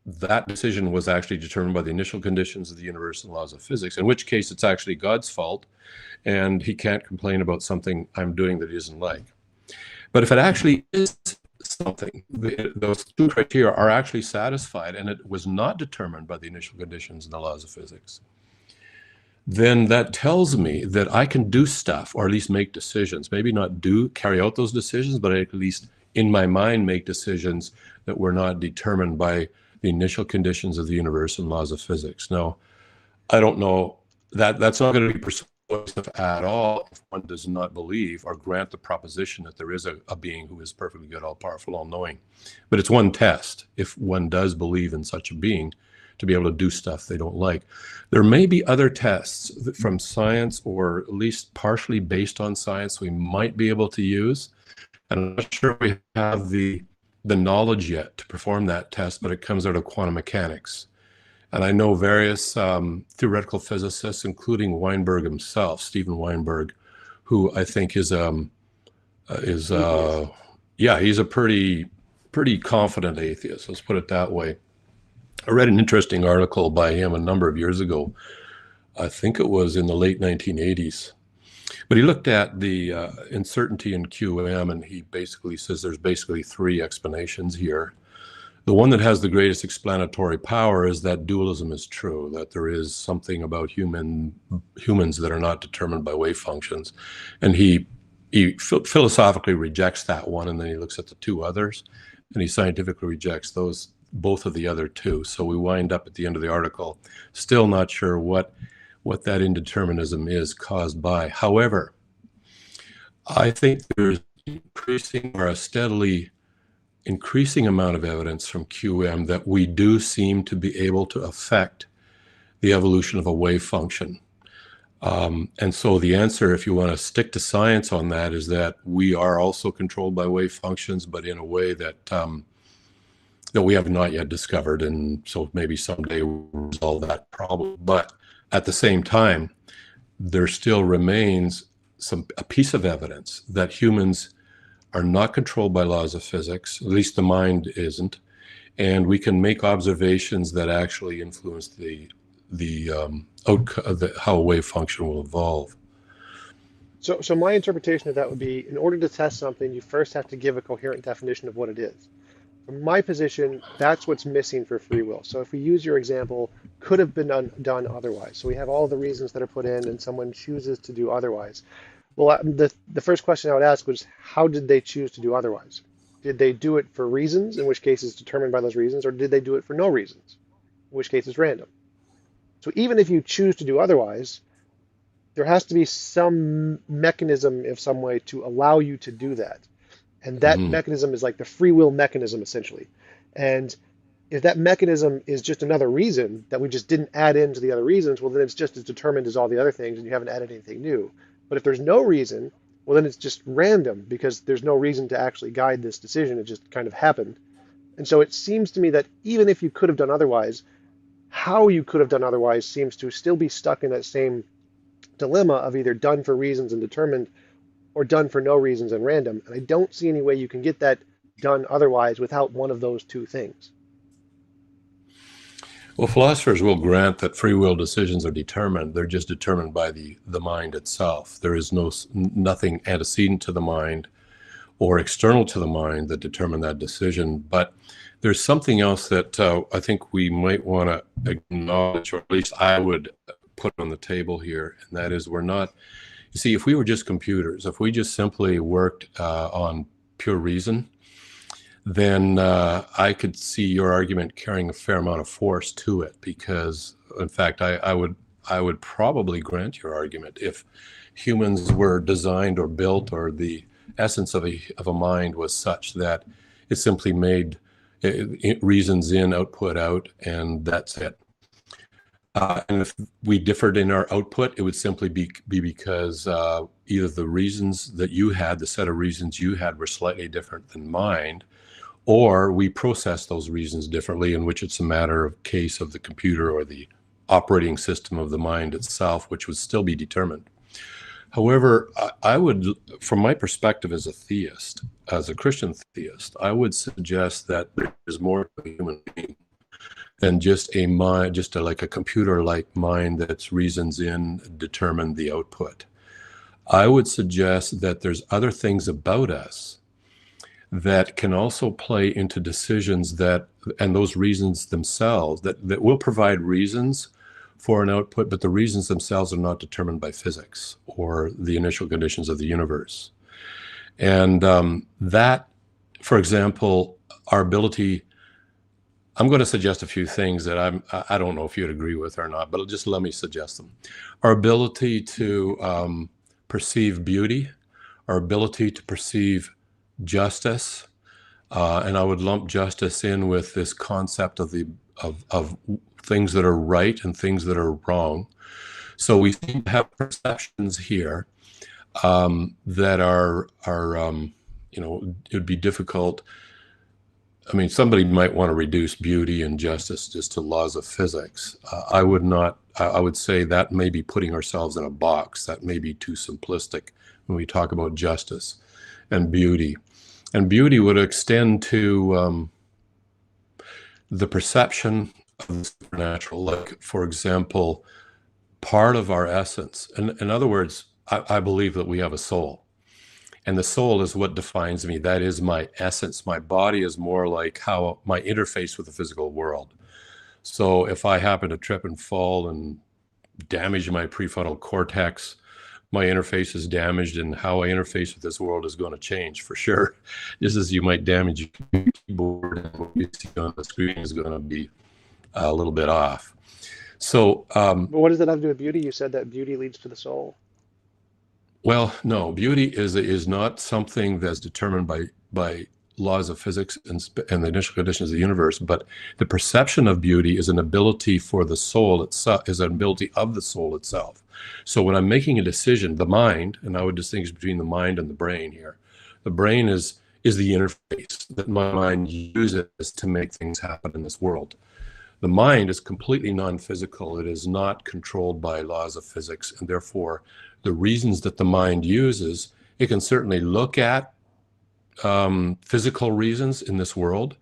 that decision was actually determined by the initial conditions of the universe and laws of physics, in which case it's actually God's fault, and he can't complain about something I'm doing that he doesn't like. But if it actually is something, those two criteria are actually satisfied, and it was not determined by the initial conditions and the laws of physics, then that tells me that I can do stuff, or at least make decisions, maybe not carry out those decisions, but I at least in my mind make decisions that were not determined by the initial conditions of the universe and laws of physics. Now, I don't know, that's not going to be persuasive at all if one does not believe or grant the proposition that there is a being who is perfectly good, all-powerful, all-knowing. But it's one test, if one does believe in such a being, to be able to do stuff they don't like. There may be other tests from science, or at least partially based on science, we might be able to use. And I'm not sure we have the knowledge yet to perform that test, but it comes out of quantum mechanics. And I know various theoretical physicists, including Weinberg himself, Steven Weinberg, who I think is yeah, he's a pretty confident atheist. Let's put it that way. I read an interesting article by him a number of years ago. I think it was in the late 1980s. But he looked at the uncertainty in QM, and he basically says there's basically three explanations here. The one that has the greatest explanatory power is that dualism is true, that there is something about humans that are not determined by wave functions. And he philosophically rejects that one, and then he looks at the two others, and he scientifically rejects both of the other two. So we wind up at the end of the article still not sure what that indeterminism is caused by. However, I think there's a steadily increasing amount of evidence from QM that we do seem to be able to affect the evolution of a wave function. And so the answer, if you want to stick to science on that, is that we are also controlled by wave functions, but in a way that that we have not yet discovered. And so maybe someday we'll resolve that problem. But at the same time, there still remains a piece of evidence that humans are not controlled by laws of physics, at least the mind isn't, and we can make observations that actually influence how a wave function will evolve. So my interpretation of that would be, in order to test something, you first have to give a coherent definition of what it is. From my position, that's what's missing for free will. So if we use your example, could have been done otherwise. So we have all the reasons that are put in, and someone chooses to do otherwise. Well, the first question I would ask was, how did they choose to do otherwise? Did they do it for reasons, in which case it's determined by those reasons, or did they do it for no reasons, in which case it's random? So even if you choose to do otherwise, there has to be some mechanism of some way to allow you to do that. And that mechanism is like the free will mechanism, essentially. And if that mechanism is just another reason that we just didn't add into the other reasons, well, then it's just as determined as all the other things, and you haven't added anything new. But if there's no reason, well, then it's just random, because there's no reason to actually guide this decision. It just kind of happened. And so it seems to me that even if you could have done otherwise, how you could have done otherwise seems to still be stuck in that same dilemma of either done for reasons and determined, or done for no reasons and random. And I don't see any way you can get that done otherwise without one of those two things. Well, philosophers will grant that free will decisions are determined. They're just determined by the mind itself. There is nothing antecedent to the mind or external to the mind that determine that decision. But there's something else that I think we might want to acknowledge, or at least I would put on the table here, and that is, we're not, you see, if we were just computers, if we just simply worked on pure reason, then I could see your argument carrying a fair amount of force to it, because, in fact, I would probably grant your argument if humans were designed or built, or the essence of a mind was such that it simply made reasons in, output out, and that's it. And if we differed in our output, it would simply be because either the reasons that you had, the set of reasons you had, were slightly different than mine, or we process those reasons differently, in which it's a matter of case of the computer or the operating system of the mind itself, which would still be determined. However, I would, from my perspective as a theist, as a Christian theist, I would suggest that there is more to a human being than just a mind, like a computer-like mind that's reasons in, determine the output. I would suggest that there's other things about us that can also play into decisions and those reasons themselves, that will provide reasons for an output, but the reasons themselves are not determined by physics or the initial conditions of the universe. And that, for example, our ability, I'm going to suggest a few things that I don't know if you'd agree with or not, but just let me suggest them. Our ability to perceive beauty, our ability to perceive justice, and I would lump justice in with this concept of of things that are right and things that are wrong. So we seem to have perceptions here that are it would be difficult. I mean, somebody might want to reduce beauty and justice just to laws of physics. I would not. I would say that may be putting ourselves in a box. That may be too simplistic when we talk about justice and beauty. And beauty would extend to the perception of the supernatural. Like, for example, part of our essence. In other words, I believe that we have a soul. And the soul is what defines me. That is my essence. My body is more like how my interface with the physical world. So if I happen to trip and fall and damage my prefrontal cortex, my interface is damaged, and how I interface with this world is going to change for sure. Just as you might damage your keyboard, and what you see on the screen is going to be a little bit off. So, But what does that have to do with beauty? You said that beauty leads to the soul. well, no, beauty is not something that's determined by laws of physics and the initial conditions of the universe, but the perception of beauty is an ability for the soul itself, is an ability of the soul itself. So when I'm making a decision, the mind, and I would distinguish between the mind and the brain here, the brain is the interface that my mind uses to make things happen in this world. The mind is completely non-physical. It is not controlled by laws of physics, and therefore the reasons that the mind uses, it can certainly look at physical reasons in this world,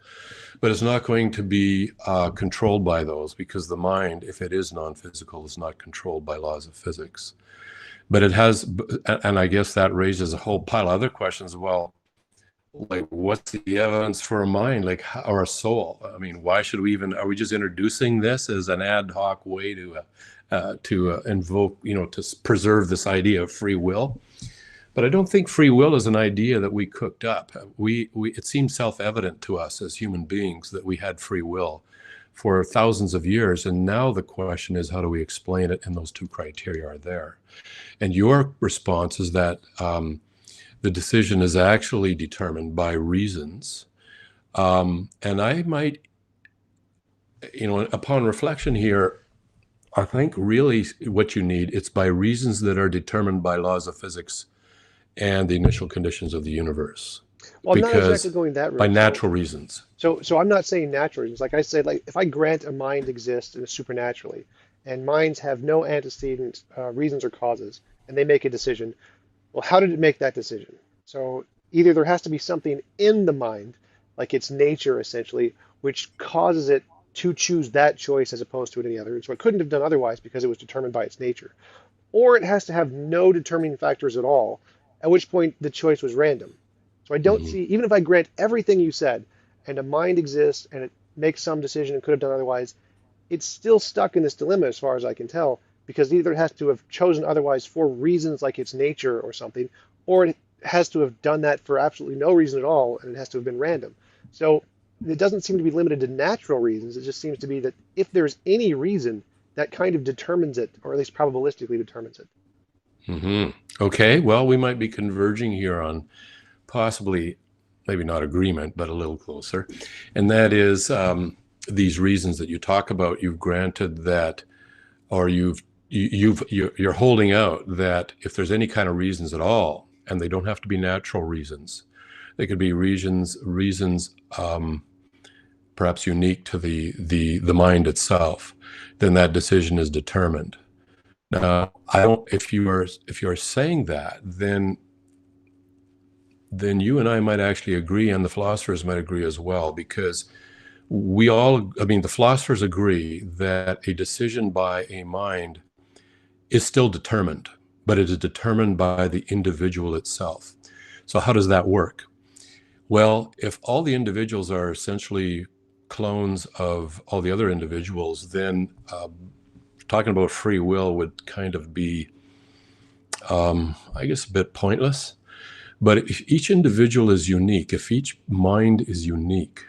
but it's not going to be controlled by those, because the mind, if it is non-physical, is not controlled by laws of physics. But it has, and I guess that raises a whole pile of other questions. Well, like, what's the evidence for a mind, like, or a soul? I mean, why should we even, are we just introducing this as an ad hoc way to invoke, to preserve this idea of free will? But I don't think free will is an idea that we cooked up. It seems self-evident to us as human beings that we had free will for thousands of years. And now the question is, how do we explain it? And those two criteria are there. And your response is that the decision is actually determined by reasons. And I might, upon reflection here, I think really what you need, it's by reasons that are determined by laws of physics and the initial conditions of the universe. Well, I'm not Because exactly going that by route. natural reasons. So I'm not saying natural reasons. Like I said, like if I grant a mind exists and supernaturally, and minds have no antecedent reasons or causes, and they make a decision, well, how did it make that decision? So either there has to be something in the mind, like its nature essentially, which causes it to choose that choice as opposed to any other. So it couldn't have done otherwise because it was determined by its nature. Or it has to have no determining factors at all, at which point the choice was random. So I don't Mhm. see, even if I grant everything you said, and a mind exists and it makes some decision and could have done otherwise, it's still stuck in this dilemma as far as I can tell, because either it has to have chosen otherwise for reasons like its nature or something, or it has to have done that for absolutely no reason at all, and it has to have been random. So it doesn't seem to be limited to natural reasons. It just seems to be that if there's any reason, that kind of determines it, or at least probabilistically determines it. Mhm. Okay, well, we might be converging here on possibly, maybe not agreement, but a little closer. And that is these reasons that you talk about. You've granted that, or you're holding out that if there's any kind of reasons at all, and they don't have to be natural reasons, they could be reasons perhaps unique to the mind itself, then that decision is determined. Now, I don't. If you are saying that, then you and I might actually agree, and the philosophers might agree as well, because I mean, the philosophers agree that a decision by a mind is still determined, but it is determined by the individual itself. So how does that work? Well, if all the individuals are essentially clones of all the other individuals, then talking about free will would kind of be, I guess, a bit pointless. But if each individual is unique, if each mind is unique,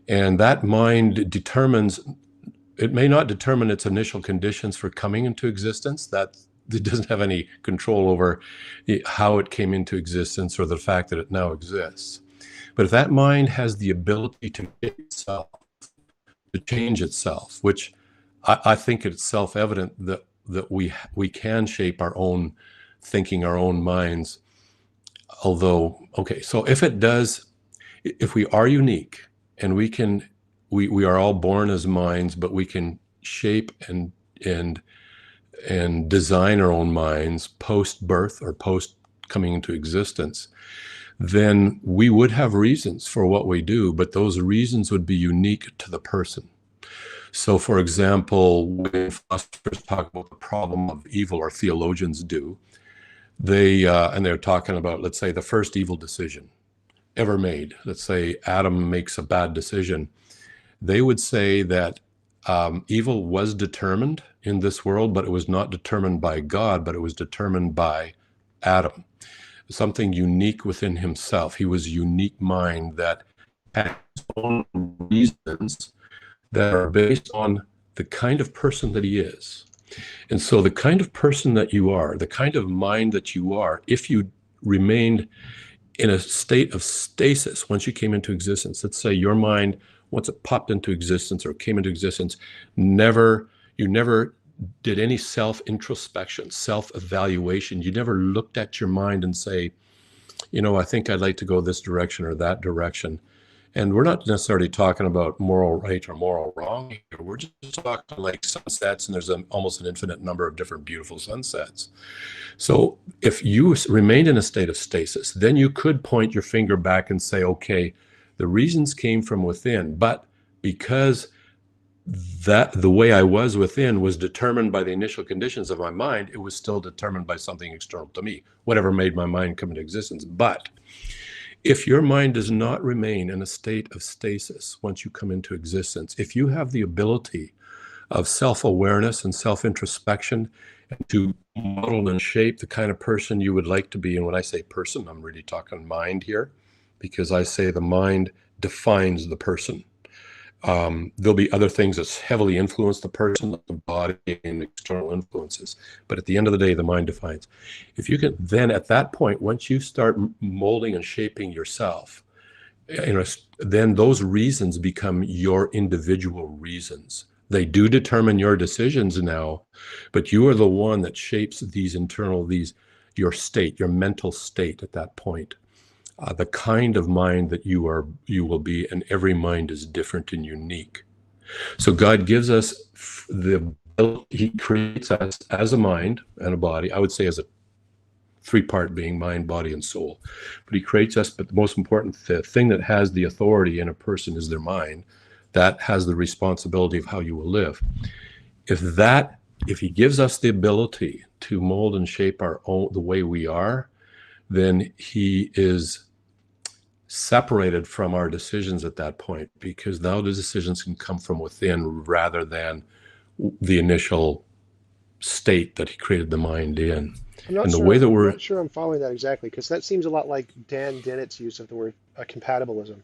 and that mind determines, it may not determine its initial conditions for coming into existence, that it doesn't have any control over how it came into existence or the fact that it now exists. But if that mind has the ability to get itself to change itself, which I think it's self-evident that we can shape our own thinking, our own minds. Although, okay, so if it does, if we are unique and we are all born as minds, but we can shape and design our own minds post birth or post coming into existence, then we would have reasons for what we do, but those reasons would be unique to the person. So, for example, when philosophers talk about the problem of evil, or theologians do, and they're talking about, let's say, the first evil decision ever made. Let's say Adam makes a bad decision. They would say that evil was determined in this world, but it was not determined by God, but it was determined by Adam. Something unique within himself. He was a unique mind that had his own reasons that are based on the kind of person that he is. And so the kind of person that you are, the kind of mind that you are, if you remained in a state of stasis once you came into existence, let's say your mind, once it popped into existence or came into existence, you never did any self-introspection, self-evaluation. You never looked at your mind and say, I think I'd like to go this direction or that direction. And we're not necessarily talking about moral right or moral wrong here. We're just talking like sunsets, and there's almost an infinite number of different beautiful sunsets. So if you remained in a state of stasis, then you could point your finger back and say, okay, the reasons came from within, but because the way I was within was determined by the initial conditions of my mind, it was still determined by something external to me, whatever made my mind come into existence. But if your mind does not remain in a state of stasis once you come into existence, if you have the ability of self-awareness and self-introspection and to model and shape the kind of person you would like to be, and when I say person, I'm really talking mind here, because I say the mind defines the person. There'll be other things that heavily influence the person, like the body and external influences. But at the end of the day, the mind defines. If you can then, at that point, once you start molding and shaping yourself, then those reasons become your individual reasons. They do determine your decisions now, but you are the one that shapes your state, your mental state at that point. The kind of mind that you will be, and every mind is different and unique. So God gives us He creates us as a mind and a body. I would say as a three-part being, mind, body, and soul. But He creates us, but the most important thing that has the authority in a person is their mind. That has the responsibility of how you will live. If He gives us the ability to mold and shape the way we are, then He is separated from our decisions at that point, because now the decisions can come from within rather than the initial state that He created the mind in. I'm not And the sure. way that I'm we're not sure I'm following that exactly, because that seems a lot like Dan Dennett's use of the word compatibilism,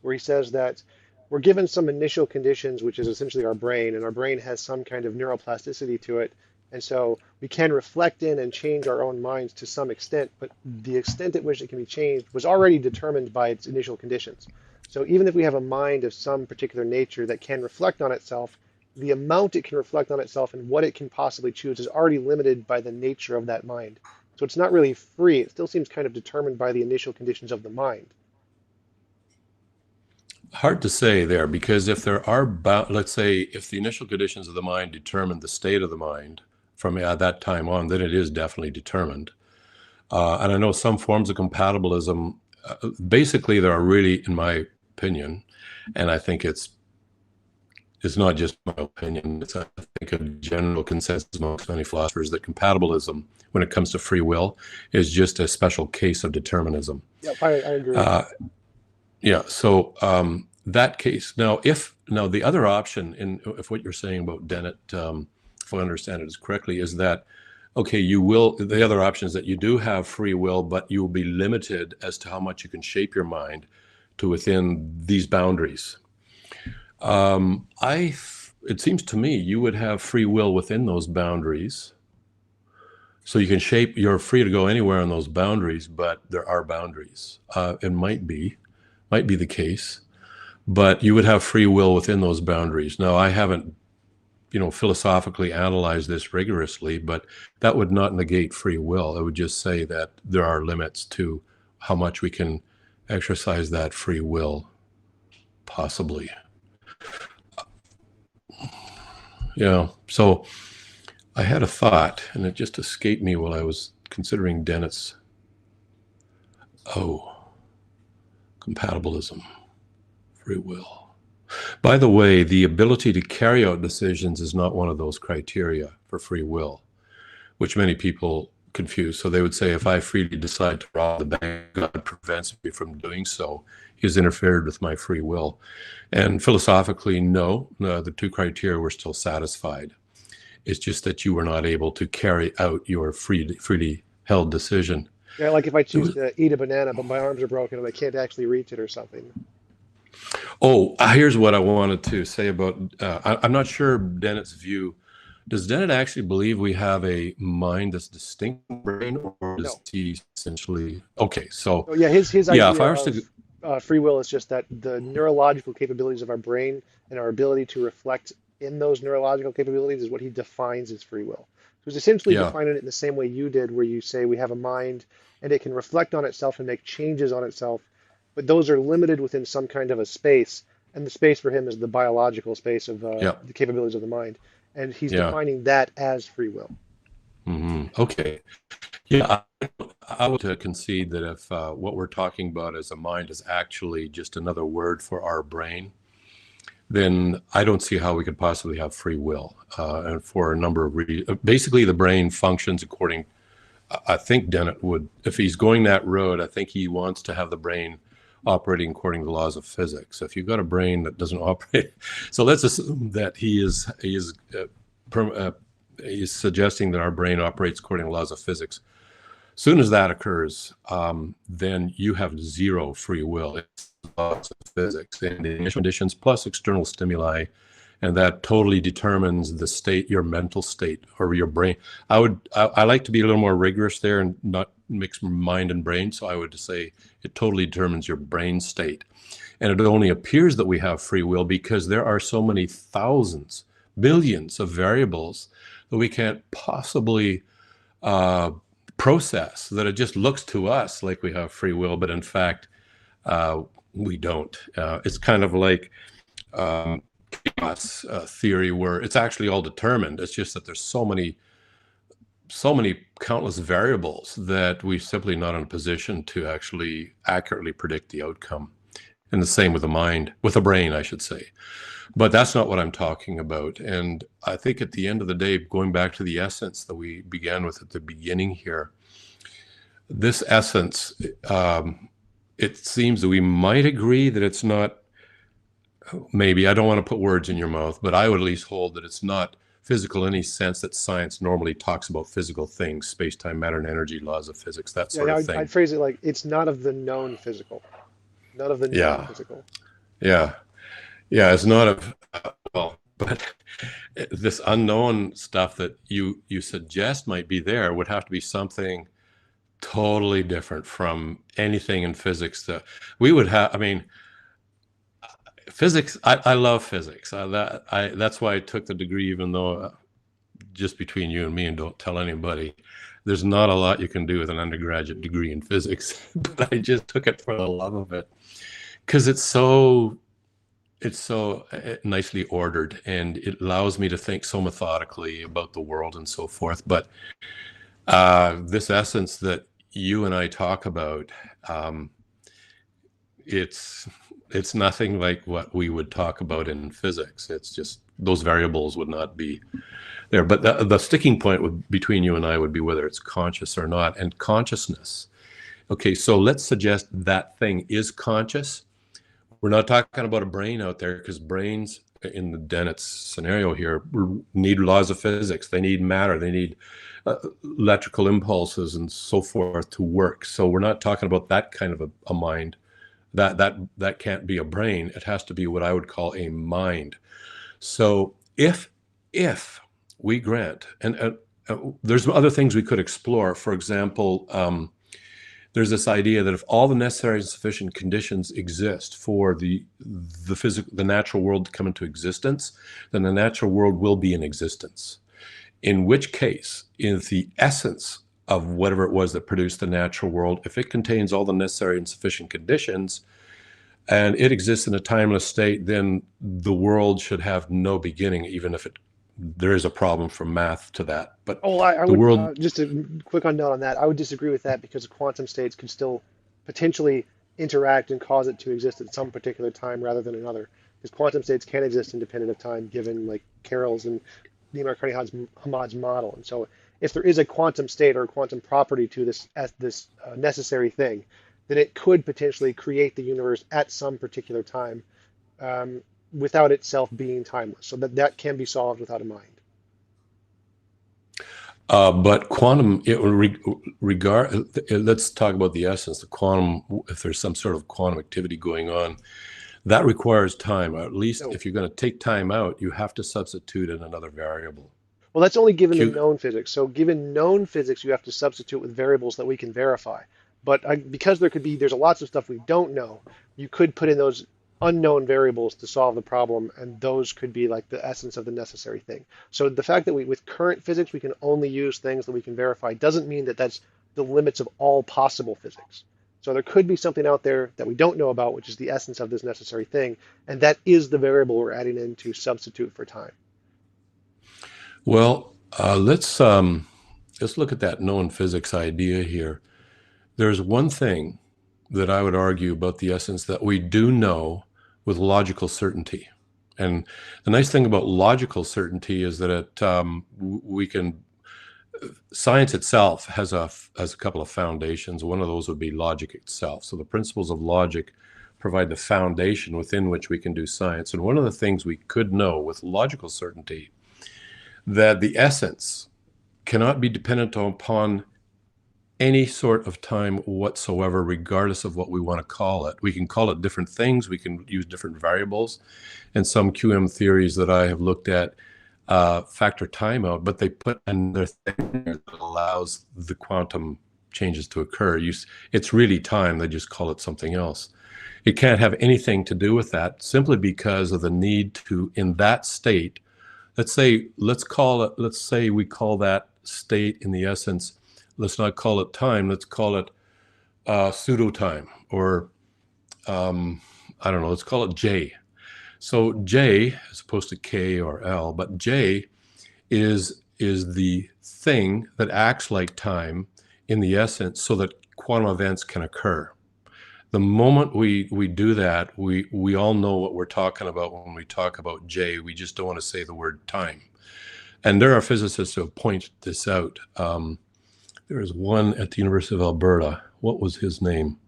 where he says that we're given some initial conditions, which is essentially our brain, and our brain has some kind of neuroplasticity to it, and so we can reflect in and change our own minds to some extent, but the extent at which it can be changed was already determined by its initial conditions. So even if we have a mind of some particular nature that can reflect on itself, the amount it can reflect on itself and what it can possibly choose is already limited by the nature of that mind. So it's not really free. It still seems kind of determined by the initial conditions of the mind. hard to say there, because if there are, let's say, if the initial conditions of the mind determine the state of the mind from that time on, then it is definitely determined. And I know some forms of compatibilism, basically, there are really, in my opinion, and I think it's not just my opinion, it's, I think, a general consensus amongst many philosophers that compatibilism, when it comes to free will, is just a special case of determinism. Yep, I agree. Yeah, so that case. Now the other option, if what you're saying about Dennett, if I understand it correctly, is that, okay, the other option is that you do have free will, but you will be limited as to how much you can shape your mind to within these boundaries. It seems to me you would have free will within those boundaries. So you're free to go anywhere on those boundaries, but there are boundaries. It might be the case. but you would have free will within those boundaries. Now, I haven't, philosophically analyzed this rigorously, but that would not negate free will. It would just say that there are limits to how much we can exercise that free will, possibly. Yeah. So I had a thought, and it just escaped me while I was considering Dennett's. Oh, compatibilism, free will. By the way, the ability to carry out decisions is not one of those criteria for free will, which many people confuse. So they would say, if I freely decide to rob the bank, God prevents me from doing so. He's interfered with my free will. And philosophically, no, the two criteria were still satisfied. It's just that you were not able to carry out your freely held decision. Yeah, like if I choose to eat a banana, but my arms are broken and I can't actually reach it or something. Oh, here's what I wanted to say about, I'm not sure Dennett's view. Does Dennett actually believe we have a mind that's distinct from brain, or does No. he essentially, okay, so So yeah, his yeah, if idea I was of to, free will is just that the neurological capabilities of our brain and our ability to reflect in those neurological capabilities is what he defines as free will. So he's essentially yeah, defining it in the same way you did, where you say we have a mind and it can reflect on itself and make changes on itself, but those are limited within some kind of a space, and the space for him is the biological space of yeah, the capabilities of the mind, and he's yeah, defining that as free will. okay. Yeah, I would concede that if what we're talking about as a mind is actually just another word for our brain, then I don't see how we could possibly have free will. And for a number of reasons, basically the brain functions according, I think Dennett would, if he's going that road, I think he wants to have the brain operating according to the laws of physics. If you've got a brain that doesn't operate, so let's assume that he's suggesting that our brain operates according to laws of physics. Soon as that occurs, then you have zero free will. It's laws of physics and the initial conditions plus external stimuli, and that totally determines the state, your mental state, or your brain. I like to be a little more rigorous there and not mix mind and brain. So I would say it totally determines your brain state, and it only appears that we have free will because there are so many thousands, billions of variables that we can't possibly process, that it just looks to us like we have free will, but in fact, we don't. It's kind of like chaos theory, where it's actually all determined. It's just that there's so many countless variables that we're simply not in a position to actually accurately predict the outcome. And the same with the mind, with the brain, I should say. But that's not what I'm talking about. And I think at the end of the day, going back to the essence that we began with at the beginning here, this essence, it seems that we might agree that it's not, maybe, I don't want to put words in your mouth, but I would at least hold that it's not physical in any sense that science normally talks about physical things, space-time, matter, and energy, laws of physics, that Yeah, sort of I'd thing. phrase it like it's not of the known physical, none of the known Yeah, physical. yeah, yeah. It's not a well, but this unknown stuff that you suggest might be there would have to be something totally different from anything in physics that we would have. I mean, physics. I love physics. That's why I took the degree, even though just between you and me, and don't tell anybody. There's not a lot you can do with an undergraduate degree in physics, but I just took it for the love of it because it's so nicely ordered, and it allows me to think so methodically about the world and so forth. But this essence that you and I talk about, um, it's it's nothing like what we would talk about in physics. It's just those variables would not be there. But the sticking point between you and I would be whether it's conscious or not. And consciousness. Okay, so let's suggest that thing is conscious. We're not talking about a brain out there, because brains in the Dennett's scenario here need laws of physics. They need matter. They need electrical impulses and so forth to work. So we're not talking about that kind of a mind. That can't be a brain. It has to be what I would call a mind. So if we grant, and there's other things we could explore. For example, there's this idea that if all the necessary and sufficient conditions exist for the natural world to come into existence, then the natural world will be in existence. In which case, if the essence of whatever it was that produced the natural world, if it contains all the necessary and sufficient conditions, and it exists in a timeless state, then the world should have no beginning, even if there is a problem from math to that. But Oh, I the would world, just a quick note on that. I would disagree with that because quantum states can still potentially interact and cause it to exist at some particular time rather than another. Because quantum states can exist independent of time, given like Carroll's and Hamad's model. And so, if there is a quantum state or a quantum property to this necessary thing, then it could potentially create the universe at some particular time without itself being timeless. So that can be solved without a mind. but quantum, let's talk about the essence. The quantum, if there's some sort of quantum activity going on, that requires time. Or at least So, if you're going to take time out, you have to substitute in another variable. well, that's only given the Q, known physics. So given known physics, you have to substitute with variables that we can verify. But because there's a lots of stuff we don't know, you could put in those unknown variables to solve the problem, and those could be like the essence of the necessary thing. So the fact that with current physics, we can only use things that we can verify doesn't mean that that's the limits of all possible physics. So there could be something out there that we don't know about, which is the essence of this necessary thing, and that is the variable we're adding in to substitute for time. well, let's look at that known physics idea here. There's one thing that I would argue about the essence that we do know with logical certainty. And the nice thing about logical certainty is that we can, science itself has a couple of foundations. One of those would be logic itself. So the principles of logic provide the foundation within which we can do science. And one of the things we could know with logical certainty, that the essence cannot be dependent upon any sort of time whatsoever, regardless of what we want to call it. We can call it different things. We can use different variables. And some QM theories that I have looked at factor time out, but they put another thing there that allows the quantum changes to occur. It's really time. They just call it something else. It can't have anything to do with that simply because of the need to, in that state, let's say we call that state in the essence, let's not call it time, let's call it pseudo time, or I don't know, let's call it J. So J, as opposed to K or L, but J is the thing that acts like time in the essence so that quantum events can occur. The moment we do that, we all know what we're talking about when we talk about J. We just don't want to say the word time. And there are physicists who have pointed this out. There is one at the University of Alberta. What was his name?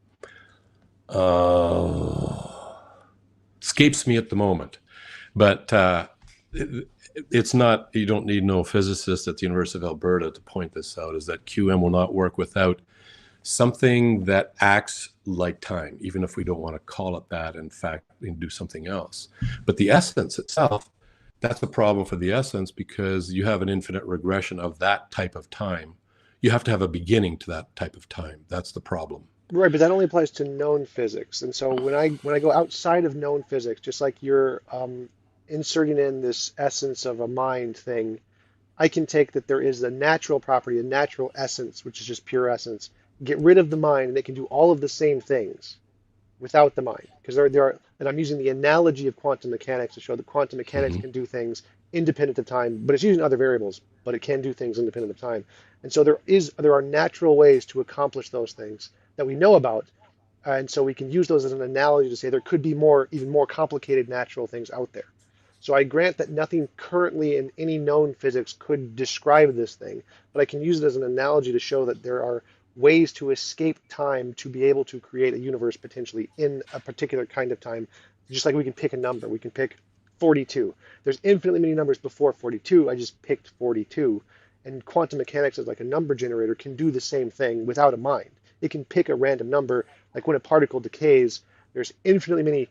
Escapes me at the moment. But it's not, you don't need no physicist at the University of Alberta to point this out, is that QM will not work without something that acts like time, even if we don't want to call it that, in fact, and do something else. But the essence itself, that's a problem for the essence, because you have an infinite regression of that type of time. You have to have a beginning to that type of time. That's the problem. Right, but that only applies to known physics. And so when I go outside of known physics, just like you're inserting in this essence of a mind thing, I can take that there is a natural property, a natural essence, which is just pure essence, get rid of the mind, and it can do all of the same things without the mind. Because there are, and I'm using the analogy of quantum mechanics to show that quantum mechanics Mm-hmm. can do things independent of time, but it's using other variables, but it can do things independent of time. And so there are natural ways to accomplish those things that we know about. And so we can use those as an analogy to say there could be even more complicated natural things out there. So I grant that nothing currently in any known physics could describe this thing, but I can use it as an analogy to show that there are ways to escape time to be able to create a universe potentially in a particular kind of time. Just like we can pick a number, we can pick 42. There's infinitely many numbers before 42. I just picked 42. And quantum mechanics as like a number generator can do the same thing without a mind. It can pick a random number, like when a particle decays, there's infinitely many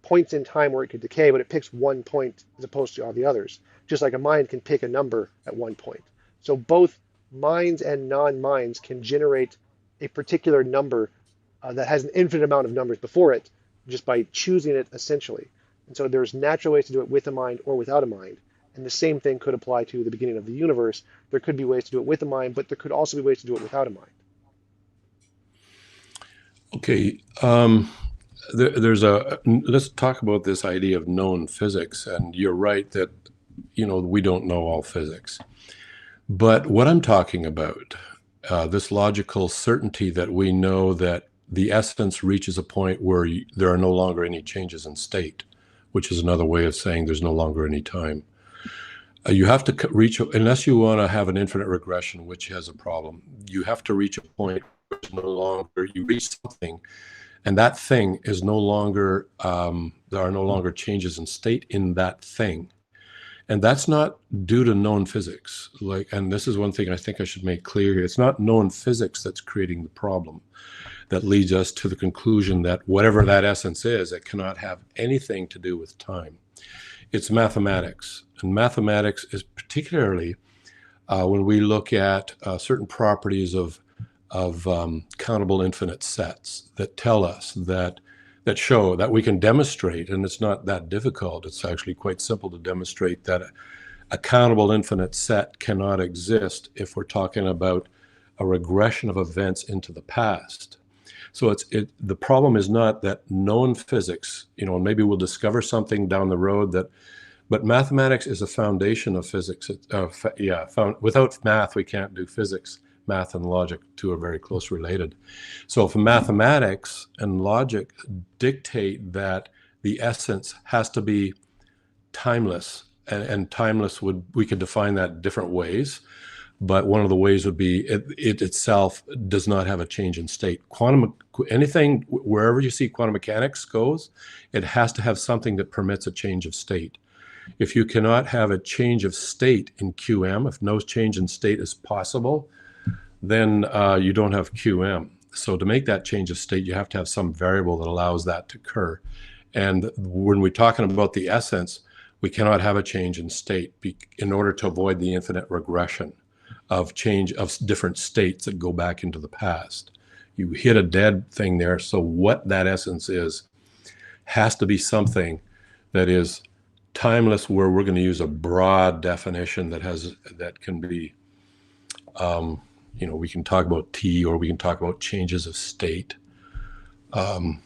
points in time where it could decay, but it picks one point as opposed to all the others. Just like a mind can pick a number at one point. So both minds and non-minds can generate a particular number that has an infinite amount of numbers before it just by choosing it essentially. And so there's natural ways to do it with a mind or without a mind. And the same thing could apply to the beginning of the universe. There could be ways to do it with a mind, but there could also be ways to do it without a mind. Okay. Let's talk about this idea of known physics. And you're right that, we don't know all physics. But what I'm talking about, this logical certainty that we know that the essence reaches a point where there are no longer any changes in state, which is another way of saying there's no longer any time. You have to reach, unless you want to have an infinite regression, which has a problem, you have to reach a point where it's no longer, you reach something, and that thing is no longer, there are no longer changes in state in that thing. And that's not due to known physics. And this is one thing I think I should make clear here. It's not known physics that's creating the problem that leads us to the conclusion that whatever that essence is, it cannot have anything to do with time. It's mathematics. And mathematics is particularly when we look at certain properties of countable infinite sets that tell us that show that we can demonstrate, and it's not that difficult. It's actually quite simple to demonstrate that a countable infinite set cannot exist if we're talking about a regression of events into the past. So the problem is not that known physics, maybe we'll discover something down the road but mathematics is a foundation of physics. Without math, we can't do physics. Math and logic, two are very close related. So if mathematics and logic dictate that the essence has to be timeless, and timeless we could define that different ways, but one of the ways would be it itself does not have a change in state. Anything, wherever you see quantum mechanics goes, it has to have something that permits a change of state. If you cannot have a change of state in QM, if no change in state is possible, then you don't have QM. So to make that change of state, you have to have some variable that allows that to occur. And when we're talking about the essence, we cannot have a change in state in order to avoid the infinite regression of change of different states that go back into the past. You hit a dead thing there. So what that essence is has to be something that is timeless, where we're going to use a broad definition that can be we can talk about T, or we can talk about changes of state. I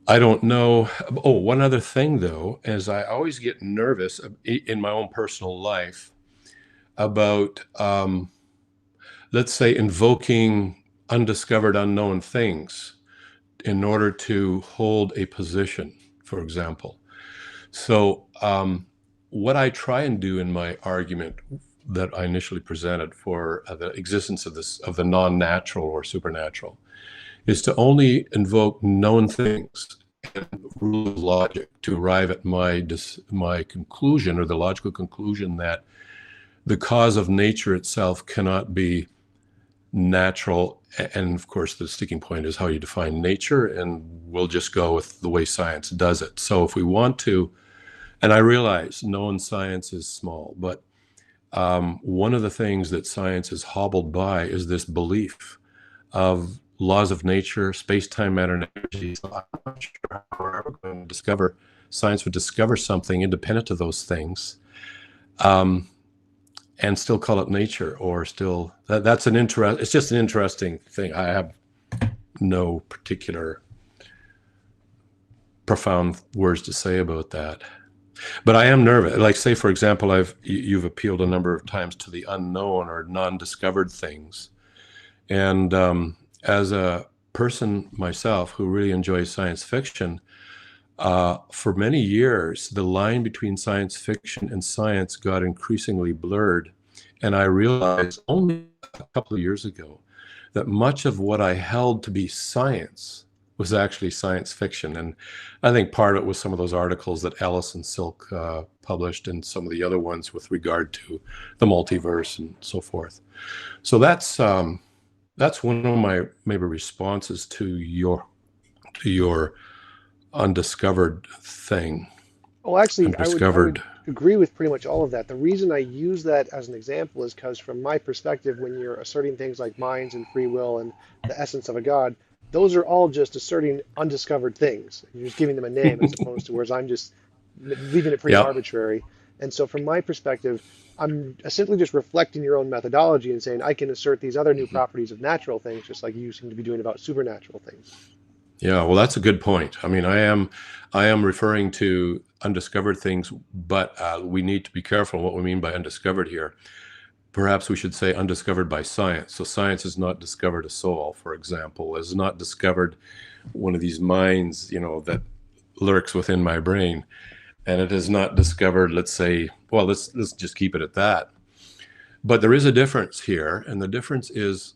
don't know. Oh, one other thing, though, is I always get nervous in my own personal life about, let's say, invoking undiscovered, unknown things in order to hold a position, for example. So what I try and do in my argument that I initially presented for the existence of the non-natural or supernatural is to only invoke known things and rules of logic to arrive at my conclusion, or the logical conclusion, that the cause of nature itself cannot be natural. And of course, the sticking point is how you define nature, and we'll just go with the way science does it. So if we want to, and I realize known science is small, but one of the things that science is hobbled by is this belief of laws of nature, space-time, matter, and energy. So I'm not sure how we're ever going to science would discover something independent of those things, and still call it nature, or still, it's just an interesting thing. I have no particular profound words to say about that. But I am nervous. Like, say, for example, you've appealed a number of times to the unknown or non-discovered things. And as a person myself who really enjoys science fiction, for many years, the line between science fiction and science got increasingly blurred. And I realized only a couple of years ago that much of what I held to be science was actually science fiction. And I think part of it was some of those articles that Ellis and Silk published, and some of the other ones with regard to the multiverse and so forth. So that's one of my maybe responses to your undiscovered thing. Well, actually, I would agree with pretty much all of that. The reason I use that as an example is because, from my perspective, when you're asserting things like minds and free will and the essence of a God, those are all just asserting undiscovered things. You're just giving them a name as opposed to whereas I'm just leaving it pretty Yeah. arbitrary. And so, from my perspective, I'm simply just reflecting your own methodology and saying I can assert these other new properties of natural things, just like you seem to be doing about supernatural things. Yeah, well, that's a good point. I mean, I am referring to undiscovered things, but we need to be careful what we mean by undiscovered here. Perhaps we should say undiscovered by science. So science has not discovered a soul, for example, has not discovered one of these minds, that lurks within my brain, and it has not discovered, let's say, well, let's just keep it at that. But there is a difference here, and the difference is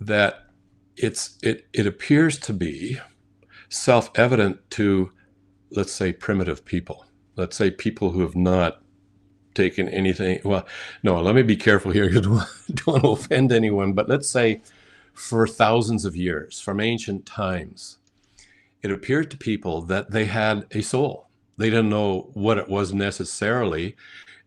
that it appears to be self-evident to, let's say, primitive people. Let's say people who have not taken anything. Well, no, let me be careful here. You don't want to offend anyone, but let's say for thousands of years, from ancient times, it appeared to people that they had a soul. They didn't know what it was necessarily,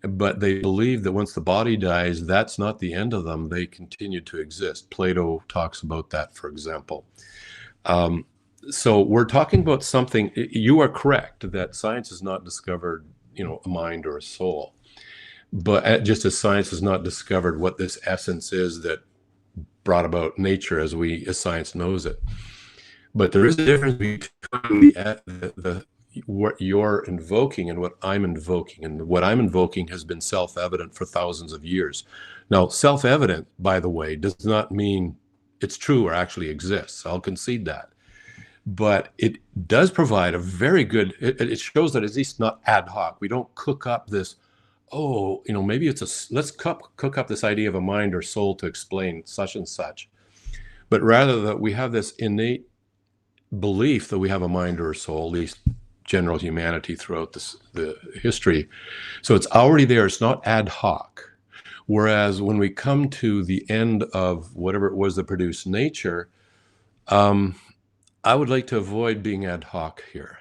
but they believed that once the body dies, that's not the end of them. They continue to exist. Plato talks about that, for example. So we're talking about something. You are correct that science has not discovered, a mind or a soul, but just as science has not discovered what this essence is that brought about nature as science knows it. But there is a difference between what you're invoking and what I'm invoking. And what I'm invoking has been self-evident for thousands of years. Now, self-evident, by the way, does not mean it's true or actually exists. I'll concede that. But it does provide a very good, it shows that at least not ad hoc. We don't cook up this, maybe let's cook up this idea of a mind or soul to explain such and such. But rather that we have this innate belief that we have a mind or a soul, at least general humanity throughout the history. So it's already there. It's not ad hoc. Whereas when we come to the end of whatever it was that produced nature, I would like to avoid being ad hoc here,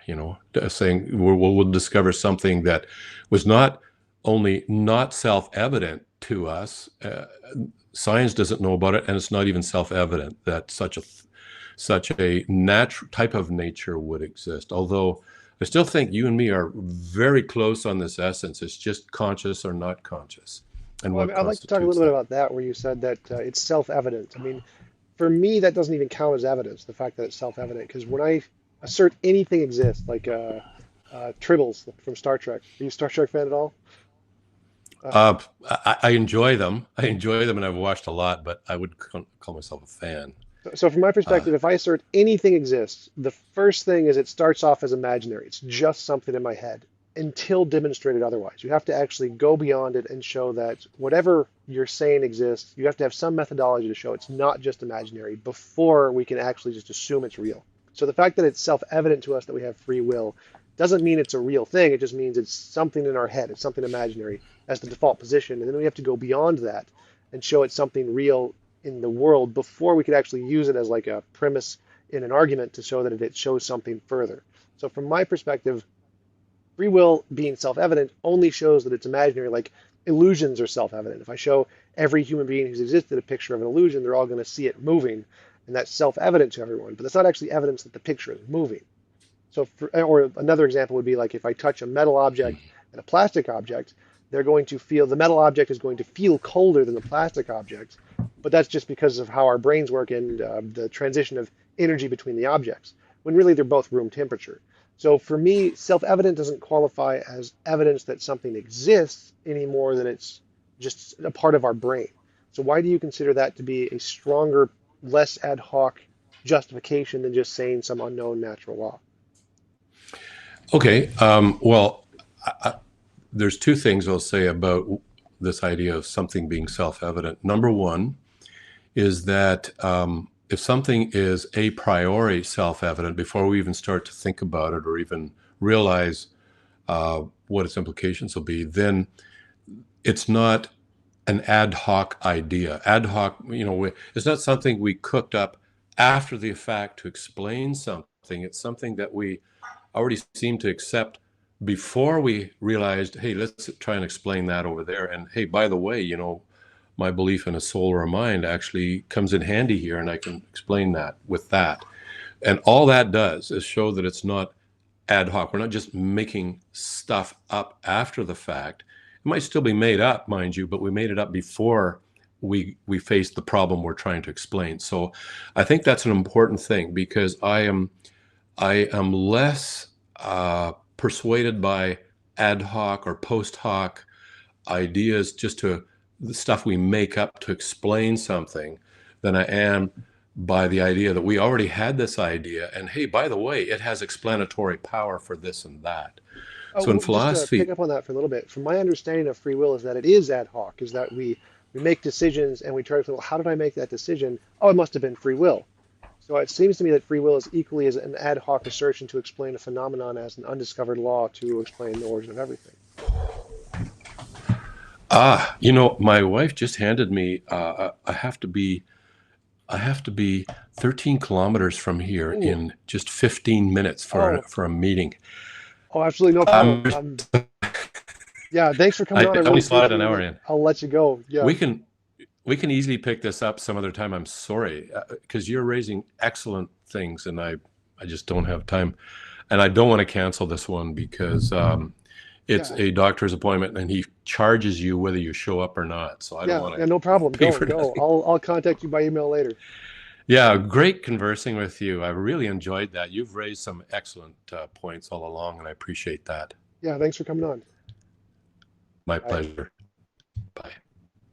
saying we'll discover something that was not only not self-evident to us. Science doesn't know about it, and it's not even self-evident that such a natural type of nature would exist. Although I still think you and me are very close on this essence. It's just conscious or not conscious, and Well, I what mean, I'd like to talk a constitutes little bit that. about that, where you said that it's self-evident. I mean, for me, that doesn't even count as evidence, the fact that it's self-evident. Because when I assert anything exists, like Tribbles from Star Trek, are you a Star Trek fan at all? Uh, I enjoy them. I enjoy them, and I've watched a lot, but I would call myself a fan. so from my Uh, perspective, if I assert anything exists, the first thing is it starts off as imaginary. It's just something in my head until demonstrated otherwise. You have to actually go beyond it and show that whatever you're saying exists, you have to have some methodology to show it's not just imaginary before we can actually just assume it's real. So the fact that it's self-evident to us that we have free will doesn't mean it's a real thing. It just means it's something in our head. It's something imaginary as the default position. And then we have to go beyond that and show it's something real in the world before we could actually use it as like a premise in an argument to show that it shows something further. So from my perspective, free will being self-evident only shows that it's imaginary, like illusions are self-evident. If I show every human being who's existed a picture of an illusion, they're all going to see it moving, and that's self-evident to everyone, but that's not actually evidence that the picture is moving. So, or another example would be like if I touch a metal object and a plastic object, they're going to feel, the metal object is going to feel colder than the plastic object, but that's just because of how our brains work and the transition of energy between the objects, when really they're both room temperature. So for me, self-evident doesn't qualify as evidence that something exists any more than it's just a part of our brain. So why do you consider that to be a stronger, less ad hoc justification than just saying some unknown natural law? okay. Well, there's two things I'll say about this idea of something being self-evident. Number one is that if something is a priori self-evident before we even start to think about it or even realize what its implications will be, then it's not an ad hoc idea. Ad hoc, it's not something we cooked up after the fact to explain something. It's something that we already seemed to accept before we realized, hey, let's try and explain that over there. And hey, by the way, you know, my belief in a soul or a mind actually comes in handy here, and I can explain that with that. And all that does is show that it's not ad hoc. We're not just making stuff up after the fact. It might still be made up, mind you, but we made it up before we faced the problem we're trying to explain. So I think that's an important thing, because I am less persuaded by ad hoc or post hoc ideas, just to the stuff we make up to explain something, than I am by the idea that we already had this idea, and hey, by the way, it has explanatory power for this and that. Oh, So in well, just to pick philosophy, up on that for a little bit, from my understanding of free will is that it is ad hoc, is that we make decisions and we try to think, well, how did I make that decision? Oh, it must have been free will. So it seems to me that free will is equally as an ad hoc assertion to explain a phenomenon as an undiscovered law to explain the origin of everything. you know, my wife just handed me. I have to be 13 kilometers from here Ooh, in just 15 minutes oh, for a meeting. oh, absolutely no Um, problem. Yeah, thanks for coming on. I I really only slotted appreciate an hour it. in. I'll let you go. Yeah, We can we can easily pick this up some other time. I'm sorry, because you're raising excellent things, and I just don't have time, and I don't want to cancel this one because it's yeah, a doctor's appointment, and he charges you whether you show up or not. So I don't yeah, want yeah, to no problem. pay Go, for go. nothing. I'll contact you by email later. Yeah, great conversing with you. I really enjoyed that. You've raised some excellent points all along, and I appreciate that. Yeah, thanks for coming on. My Bye. pleasure. Bye.